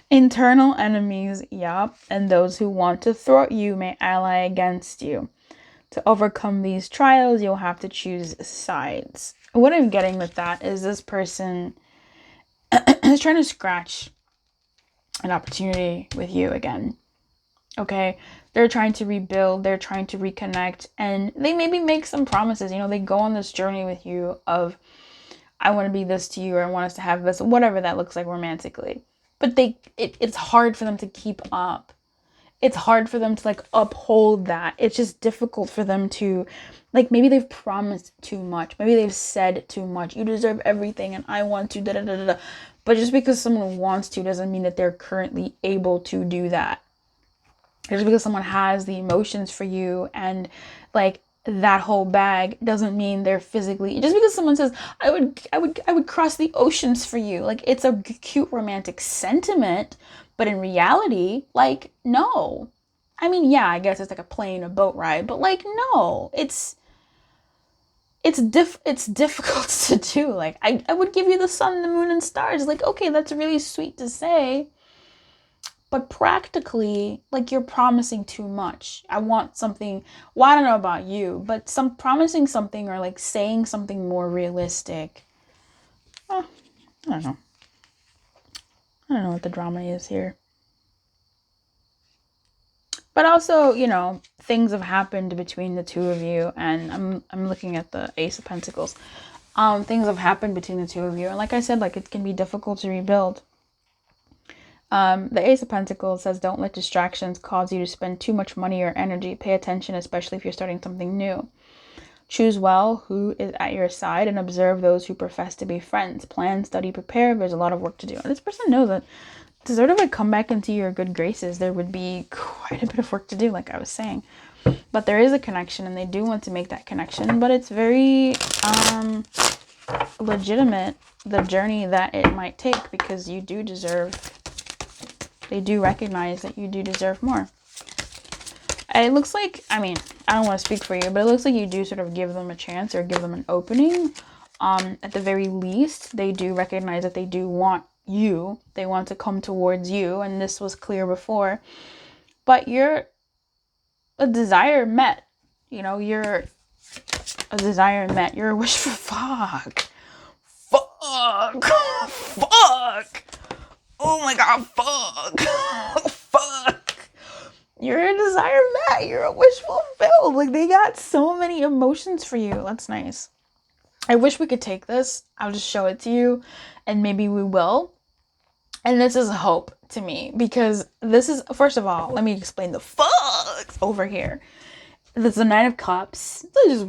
Speaker 1: Internal enemies, yup, and those who want to thwart you may ally against you. To overcome these trials, you'll have to choose sides. What I'm getting with that is this person is trying to scratch an opportunity with you again. Okay? They're trying to rebuild, they're trying to reconnect, and they maybe make some promises. You know, they go on this journey with you of, I want to be this to you, or I want us to have this, whatever that looks like romantically. But it's hard for them to keep up. It's hard for them to like uphold that. It's just difficult for them to, like, maybe they've promised too much. Maybe they've said too much. You deserve everything and I want to, da da da da. But just because someone wants to doesn't mean that they're currently able to do that. Just because someone has the emotions for you and like that whole bag doesn't mean they're physically, just because someone says, I would cross the oceans for you. Like, it's a cute romantic sentiment, but in reality, like, no. I mean, yeah, I guess it's like a plane, a boat ride, but like, no, it's difficult to do. Like, I would give you the sun, the moon, and stars. Like, okay, that's really sweet to say, but practically, like, you're promising too much. I want something, well, I don't know about you, but promising something or like saying something more realistic. I don't know. I don't know what the drama is here. But also, you know, things have happened between the two of you, and I'm looking at the Ace of Pentacles. Things have happened between the two of you, and like I said, like, it can be difficult to rebuild. The Ace of Pentacles says, don't let distractions cause you to spend too much money or energy. Pay attention, especially if you're starting something new. Choose well who is at your side and observe those who profess to be friends. Plan, study, prepare. There's a lot of work to do. And this person knows that to sort of like come back into your good graces, there would be quite a bit of work to do, like I was saying. But there is a connection, and they do want to make that connection, but it's very legitimate, the journey that it might take, because you do deserve, they do recognize that you do deserve more. It looks like, I mean, I don't want to speak for you, but it looks like you do sort of give them a chance or give them an opening. At the very least, they do recognize that they do want you. They want to come towards you, and this was clear before. But you're a desire met. You know, you're a desire met. You're a wish for fuck. Fuck. Oh my god, fuck. Fuck. You're a desire met. You're a wish fulfilled. Like, they got so many emotions for you. That's nice. I wish we could take this. I'll just show it to you, and maybe we will. And this is hope to me, because this is, first of all, let me explain the fucks over here. There's the Nine of Cups. They're just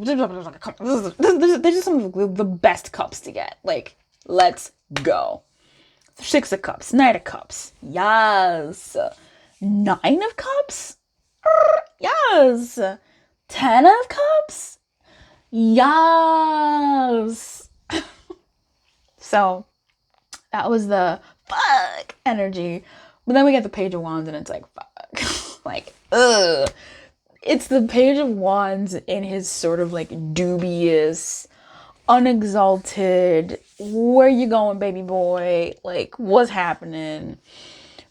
Speaker 1: some of the best cups to get. Like, let's go. Six of Cups, Knight of Cups. Yes. Nine of Cups? Yes. 10 of Cups? Yes. So that was the fuck energy. But then we get the Page of Wands, and it's like, fuck. Like, ugh. It's the Page of Wands in his sort of like dubious, unexalted, where you going, baby boy? Like, what's happening?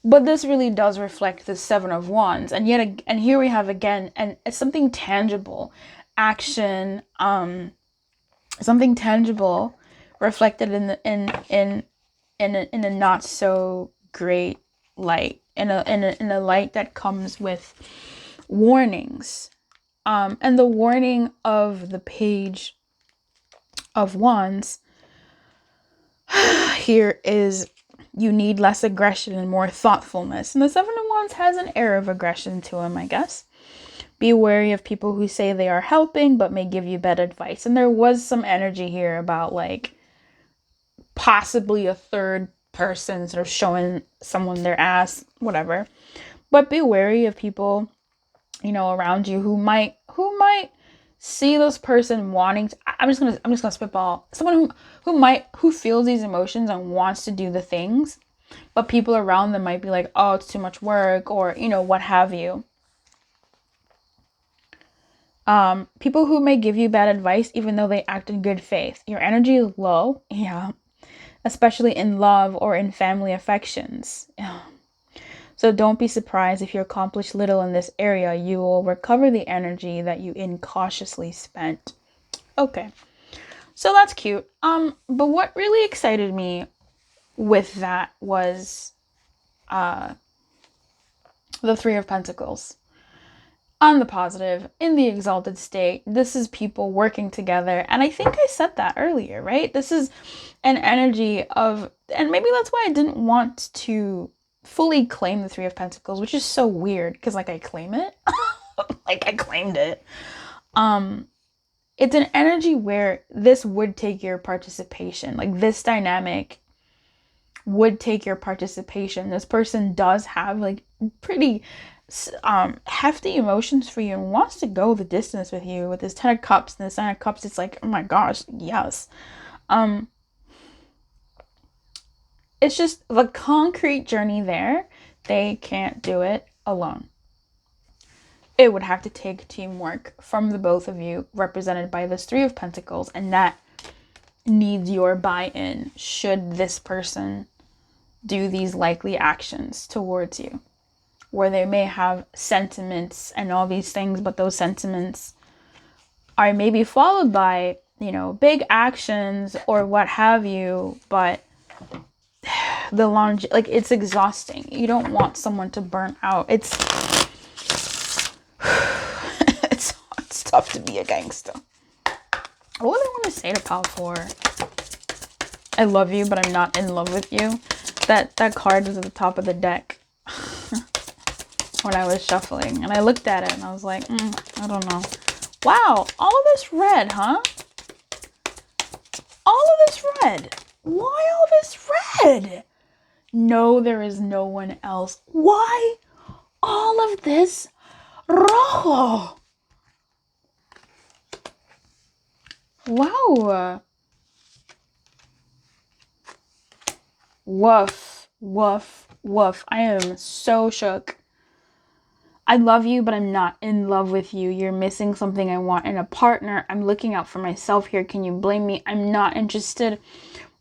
Speaker 1: But this really does reflect the Seven of Wands, and yet, and here we have again, and it's something tangible, action, something tangible, reflected in a not so great light, in a light that comes with warnings, and the warning of the Page of Wands here is, you need less aggression and more thoughtfulness. And the Seven of Wands has an air of aggression to him, I guess. Be wary of people who say they are helping but may give you bad advice. And there was some energy here about like possibly a third person sort of showing someone their ass, whatever. But be wary of people, you know, around you who might see this person wanting to, I'm just gonna spitball, someone who feels these emotions and wants to do the things, but people around them might be like, oh, it's too much work, or, you know, what have you. People who may give you bad advice even though they act in good faith. Your energy is low, yeah, especially in love or in family affections. Yeah. So don't be surprised if you accomplish little in this area. You will recover the energy that you incautiously spent. Okay, so that's cute. But what really excited me with that was the Three of Pentacles. On the positive, in the exalted state, this is people working together. And I think I said that earlier, right? This is an energy of, and maybe that's why I didn't want to fully claim the Three of Pentacles, which is so weird, because like I claim it. Like I claimed it. It's an energy where this would take your participation. Like this dynamic would take your participation. This person does have like pretty hefty emotions for you and wants to go the distance with you. With this Ten of Cups and this Nine of Cups, it's like, oh my gosh, yes. It's just the concrete journey there. They can't do it alone. It would have to take teamwork from the both of you, represented by this Three of Pentacles, and that needs your buy-in should this person do these likely actions towards you, where they may have sentiments and all these things, but those sentiments are maybe followed by, you know, big actions or what have you, but the like it's exhausting. You don't want someone to burn out. It's tough to be a gangster. What do I want to say to Pal 4? I love you, but I'm not in love with you. That card was at the top of the deck when I was shuffling, and I looked at it and I was like, I don't know. Wow, all of this red, huh? All of this red. Why all this red? No, there is no one else. Why all of this rojo? Wow. Woof, woof, woof. I am so shook. I love you, but I'm not in love with you. You're missing something I want in a partner. I'm looking out for myself here. Can you blame me? I'm not interested.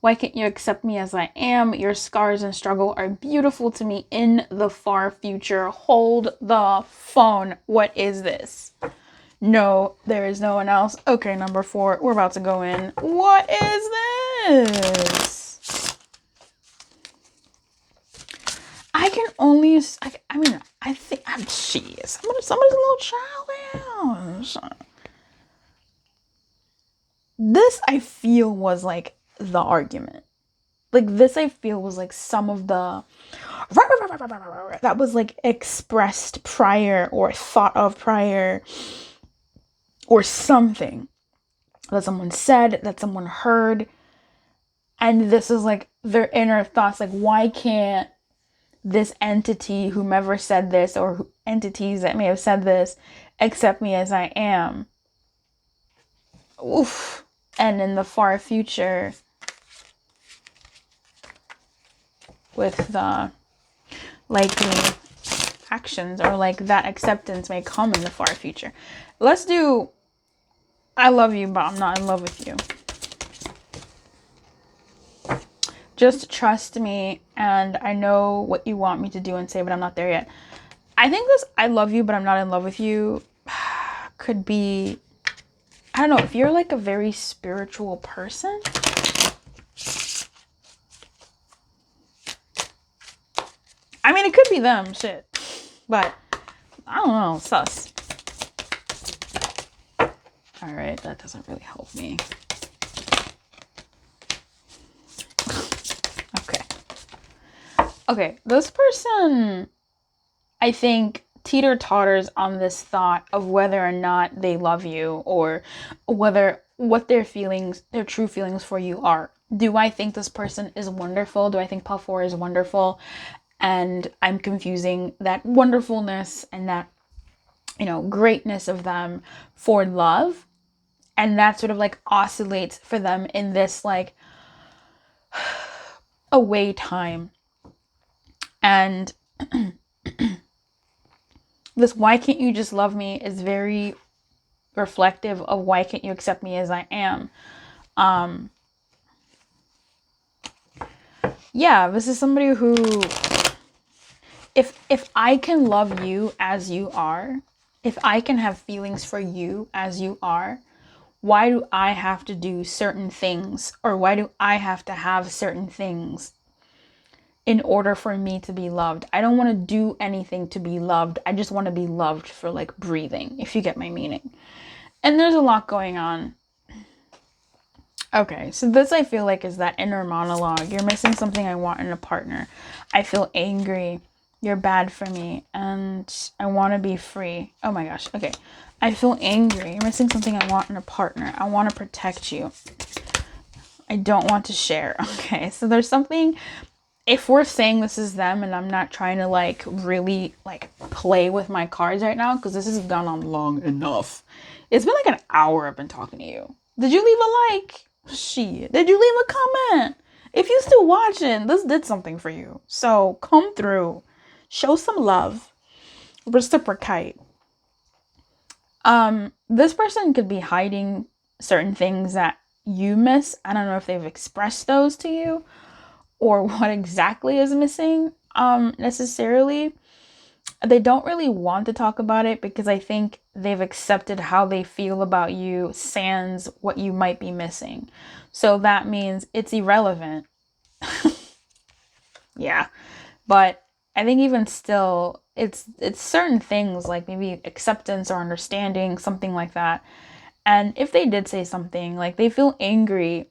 Speaker 1: Why can't you accept me as I am? Your scars and struggle are beautiful to me in the far future. Hold the phone. What is this? No, there is no one else. Okay, number 4. We're about to go in. What is this? I can only, I think, jeez, somebody's a little childish. This, I feel, was like the argument. Like, this, I feel, was like some of the, that was like expressed prior or thought of prior or something that someone said, that someone heard. And this is like their inner thoughts. Like, why can't this entity, whomever said this, or entities that may have said this, accept me as I am? Oof. And in the far future, with the likely actions, or like that acceptance may come in the far future. Let's do I love you, but I'm not in love with you. Just trust me, and I know what you want me to do and say, but I'm not there yet. I think this I love you, but I'm not in love with you could be, I don't know, if you're like a very spiritual person. I mean, it could be them, shit. But, I don't know, sus. Alright, that doesn't really help me. Okay, this person, I think, teeter-totters on this thought of whether or not they love you, or whether what their feelings, their true feelings for you are. Do I think this person is wonderful? Do I think Puff 4 is wonderful? And I'm confusing that wonderfulness and that, greatness of them for love. And that sort of like oscillates for them in this like away time. And this why can't you just love me is very reflective of why can't you accept me as I am. Yeah, this is somebody who, if I can love you as you are, if I can have feelings for you as you are, why do I have to do certain things, or why do I have to have certain things in order for me to be loved? I don't want to do anything to be loved. I just want to be loved for like breathing, if you get my meaning. And there's a lot going on. Okay, so this I feel like is that inner monologue. You're missing something I want in a partner. I feel angry. You're bad for me. And I want to be free. Oh my gosh. Okay. I feel angry. You're missing something I want in a partner. I want to protect you. I don't want to share. Okay, so there's something, if we're saying this is them, and I'm not trying to like really like play with my cards right now, because this has gone on long enough. It's been like an hour I've been talking to you. Did you leave a like? Shit. Did you leave a comment? If you're still watching, this did something for you. So come through. Show some love. Reciprocate. This person could be hiding certain things that you miss. I don't know if they've expressed those to you, or what exactly is missing necessarily. They don't really want to talk about it because I think they've accepted how they feel about you sans what you might be missing. So that means it's irrelevant. Yeah. But I think even still, it's certain things like maybe acceptance or understanding, something like that. And if they did say something, like they feel angry,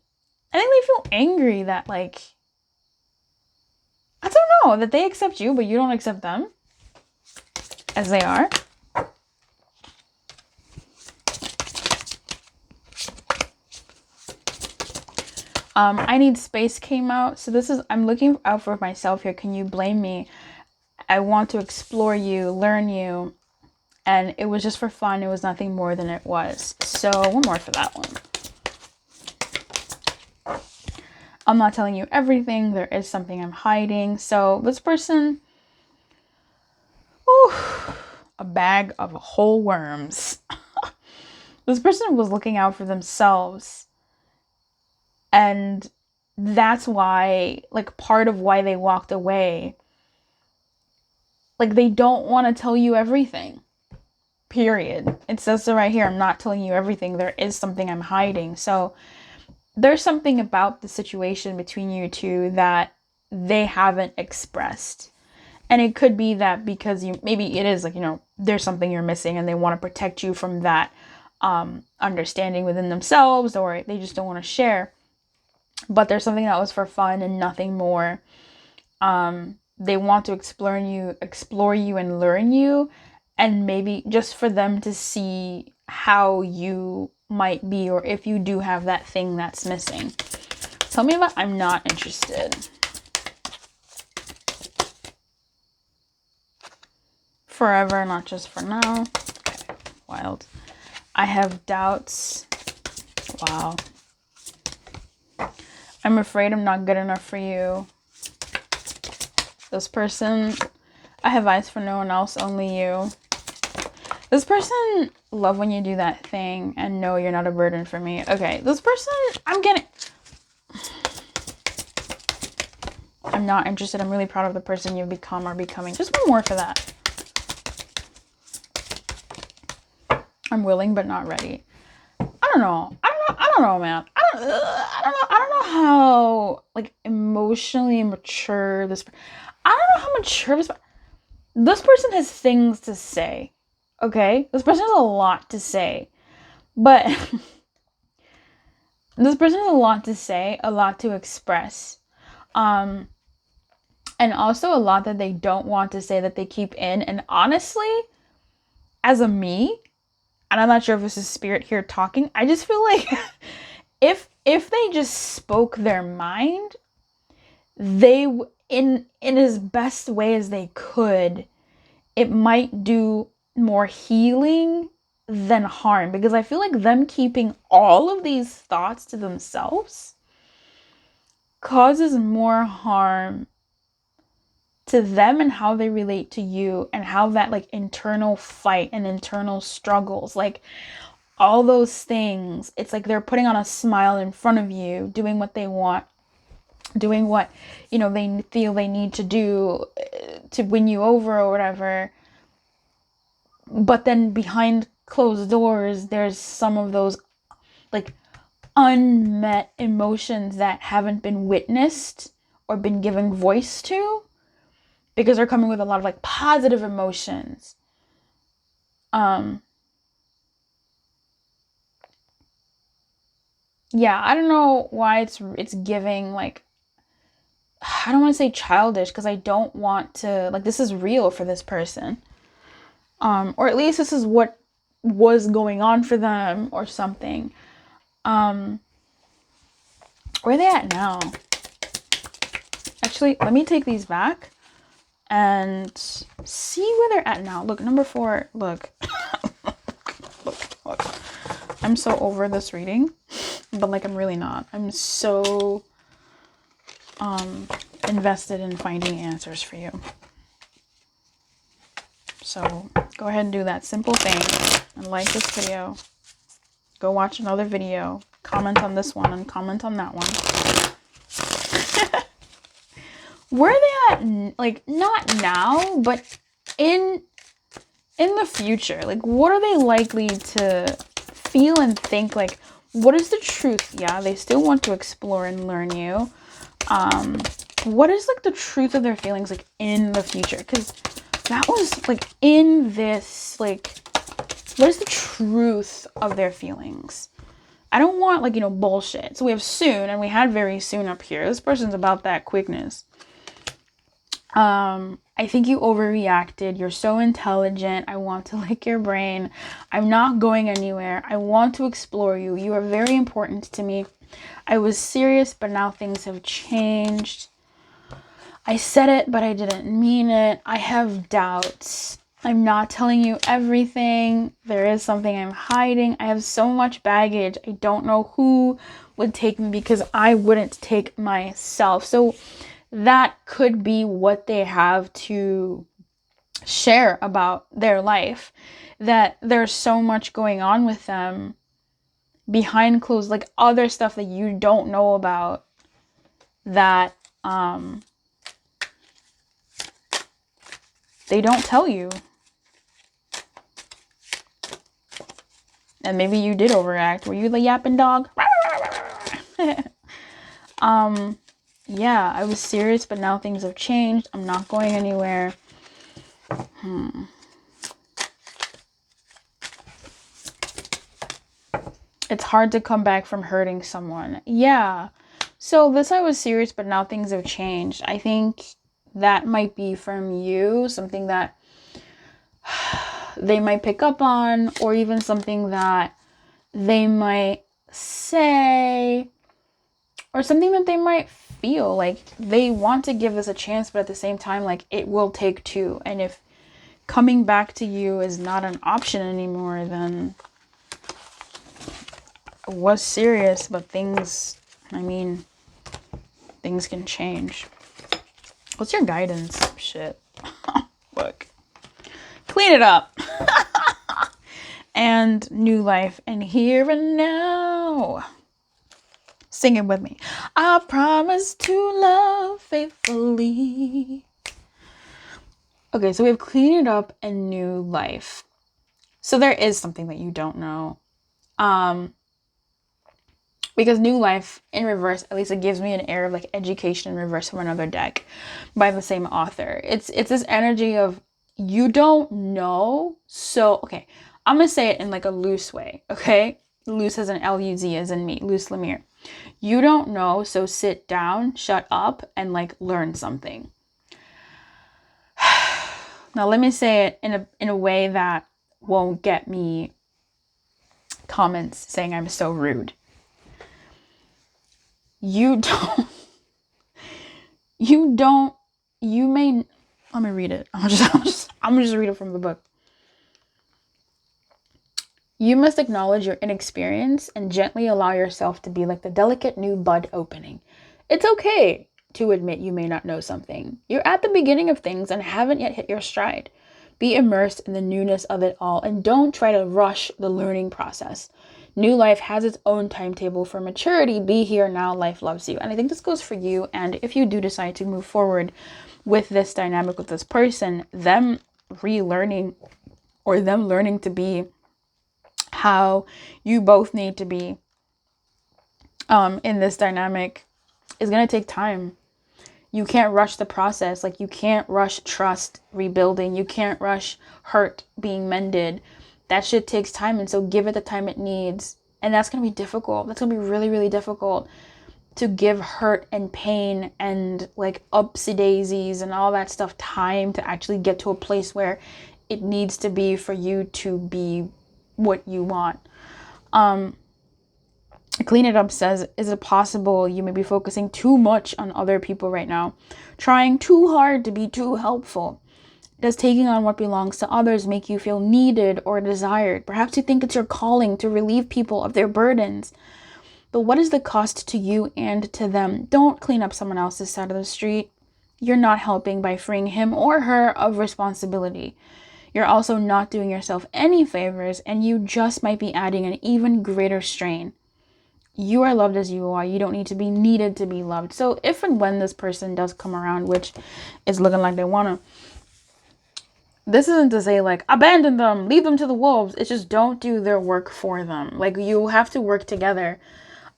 Speaker 1: I think they feel angry that like, I don't know, that they accept you, but you don't accept them as they are. I need space came out. So this is, I'm looking out for myself here. Can you blame me? I want to explore you, learn you. And it was just for fun. It was nothing more than it was. So one more for that one. I'm not telling you everything. There is something I'm hiding. So this person, a bag of whole worms. This person was looking out for themselves. And that's why, like, part of why they walked away. Like, they don't want to tell you everything. Period. It says so right here. I'm not telling you everything. There is something I'm hiding. So there's something about the situation between you two that they haven't expressed. And it could be that because maybe it is like, there's something you're missing and they want to protect you from that understanding within themselves, or they just don't want to share. But there's something that was for fun and nothing more. They want to explore you and learn you, and maybe just for them to see how you might be, or if you do have that thing that's missing. Tell me about I'm not interested. Forever, not just for now. Okay, wild. I have doubts. Wow. I'm afraid I'm not good enough for you. This person, I have eyes for no one else, only you. This person, love when you do that thing, and no, you're not a burden for me. Okay, this person, I'm not interested. I'm really proud of the person you've become or becoming. Just one more for that. I'm willing but not ready. I don't know, man. I don't know how, like, emotionally mature this. I don't know how mature this person has things to say. Okay, this person has a lot to say, but this person has a lot to say, a lot to express, and also a lot that they don't want to say that they keep in. And honestly, as a me, and I'm not sure if this is spirit here talking, I just feel like if they just spoke their mind, they in as best way as they could, it might do more healing than harm, because I feel like them keeping all of these thoughts to themselves causes more harm to them and how they relate to you, and how that, like, internal fight and internal struggles, like all those things, it's like they're putting on a smile in front of you, doing what they want, doing what they feel they need to do to win you over or whatever. But then behind closed doors, there's some of those, like, unmet emotions that haven't been witnessed or been given voice to, because they're coming with a lot of, like, positive emotions. Yeah, I don't know why it's giving, like, I don't want to say childish, because I don't want to, like, this is real for this person. Or at least this is what was going on for them or something. Where are they at now? Actually, let me take these back and see where they're at now. Look, number 4, look. look. I'm so over this reading, but, like, I'm really not. I'm so invested in finding answers for you. So go ahead and do that simple thing and like this video. Go watch another video, comment on this one and comment on that one. Where are they at, like, not now, but in the future? Like, what are they likely to feel and think? Like, what is the truth? Yeah, they still want to explore and learn you. What is, like, the truth of their feelings, like, in the future? Because that was, like, in this, like, what is the truth of their feelings? I don't want, like, bullshit. So we have soon, and we had very soon up here. This person's about that quickness. I think you overreacted. You're so intelligent. I want to lick your brain. I'm not going anywhere. I want to explore you. You are very important to me. I was serious, but now things have changed. I said it, but I didn't mean it. I have doubts. I'm not telling you everything. There is something I'm hiding. I have so much baggage. I don't know who would take me because I wouldn't take myself. So that could be what they have to share about their life, that there's so much going on with them behind closed, like other stuff that you don't know about, that they don't tell you. And maybe you did overact. Were you the yapping dog? Yeah, I was serious, but now things have changed. I'm not going anywhere. It's hard to come back from hurting someone. Yeah. So this, I was serious, but now things have changed. I think that might be from you, something that they might pick up on, or even something that they might say, or something that they might feel like they want to give this a chance, but at the same time, like, it will take two. And if coming back to you is not an option anymore, then it was serious, but things, I mean, things can change. What's your guidance? Shit. Look. Clean it up. And new life, and here and now. Sing it with me. I promise to love faithfully. Okay, so we have clean it up and new life. So there is something that you don't know. Because new life in reverse, at least it gives me an air of like education in reverse from another deck by the same author. It's this energy of you don't know. So, okay, I'm going to say it in like a loose way, okay? Loose as an L-U-Z as in me, loose Lumiere. You don't know, so sit down, shut up, and like learn something. Now, let me say it in a way that won't get me comments saying I'm so rude. You may, let me read it. I'm gonna just read it from the book. You must acknowledge your inexperience and gently allow yourself to be like the delicate new bud opening. It's okay to admit you may not know something. You're at the beginning of things and haven't yet hit your stride. Be immersed in the newness of it all and don't try to rush the learning process. New life has its own timetable for maturity. Be here now. Life loves you. And I think this goes for you. And if you do decide to move forward with this dynamic with this person, them relearning or them learning to be how you both need to be in this dynamic is going to take time. You can't rush the process. Like, you can't rush trust rebuilding. You can't rush hurt being mended. That shit takes time, and so give it the time it needs. And that's going to be difficult. That's going to be really, really difficult to give hurt and pain and like upsy daisies and all that stuff time to actually get to a place where it needs to be for you to be what you want. Clean It Up says, is it possible you may be focusing too much on other people right now, trying too hard to be too helpful? Does taking on what belongs to others make you feel needed or desired? Perhaps you think it's your calling to relieve people of their burdens. But what is the cost to you and to them? Don't clean up someone else's side of the street. You're not helping by freeing him or her of responsibility. You're also not doing yourself any favors, and you just might be adding an even greater strain. You are loved as you are. You don't need to be needed to be loved. So if and when this person does come around, which is looking like they want to, this isn't to say like abandon them, leave them to the wolves. It's just don't do their work for them. Like, you have to work together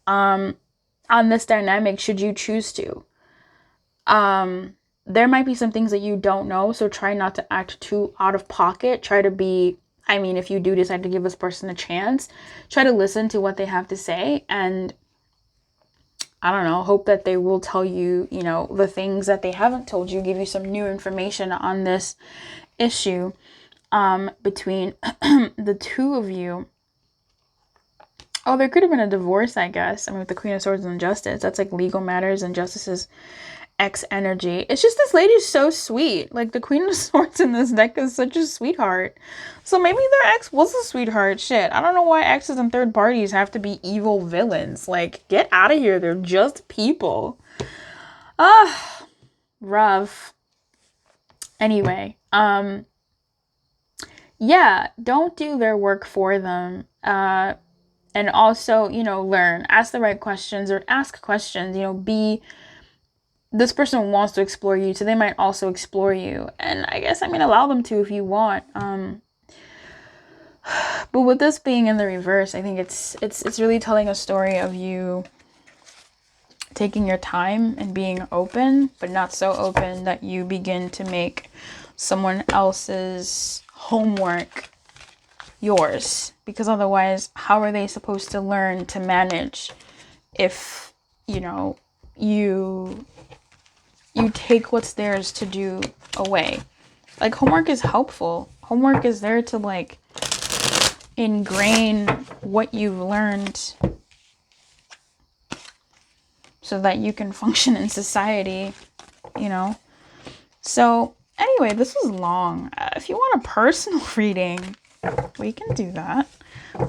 Speaker 1: on this dynamic should you choose to. There might be some things that you don't know, so try not to act too out of pocket. Try to be, I mean, if you do decide to give this person a chance, try to listen to what they have to say, and I don't know, hope that they will tell you, you know, the things that they haven't told you, give you some new information on this issue between the two of you. Oh, there could have been a divorce, I guess. I mean, with the Queen of Swords and Justice, that's like legal matters, and Justice is X energy. It's just this lady's so sweet. Like, the Queen of Swords in this deck is such a sweetheart. So maybe their ex was a sweetheart. Shit. I don't know why exes and third parties have to be evil villains. Like, get out of here. They're just people. Ah, rough. Anyway, yeah, don't do their work for them. And also, you know, learn, ask the right questions, or ask questions, you know, this person wants to explore you, so they might also explore you. And I guess, I mean, allow them to if you want. But with this being in the reverse, I think it's really telling a story of you taking your time and being open, but not so open that you begin to make someone else's homework yours, because otherwise, how are they supposed to learn to manage if, you know, you take what's theirs to do away? Like, homework is helpful. Homework is there to, like, ingrain what you've learned so that you can function in society, you know? So anyway, this was long. If you want a personal reading, we can do that.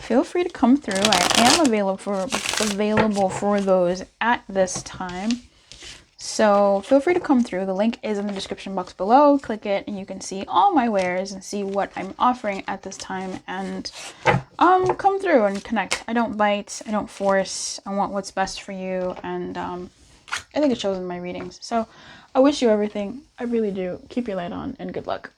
Speaker 1: Feel free to come through. I am available for those at this time. So feel free to come through. The link is in the description box below. Click it and you can see all my wares and see what I'm offering at this time, and come through and connect. I don't bite, I don't force. I want what's best for you, and I think it shows in my readings. So I wish you everything. I really do. Keep your light on and good luck.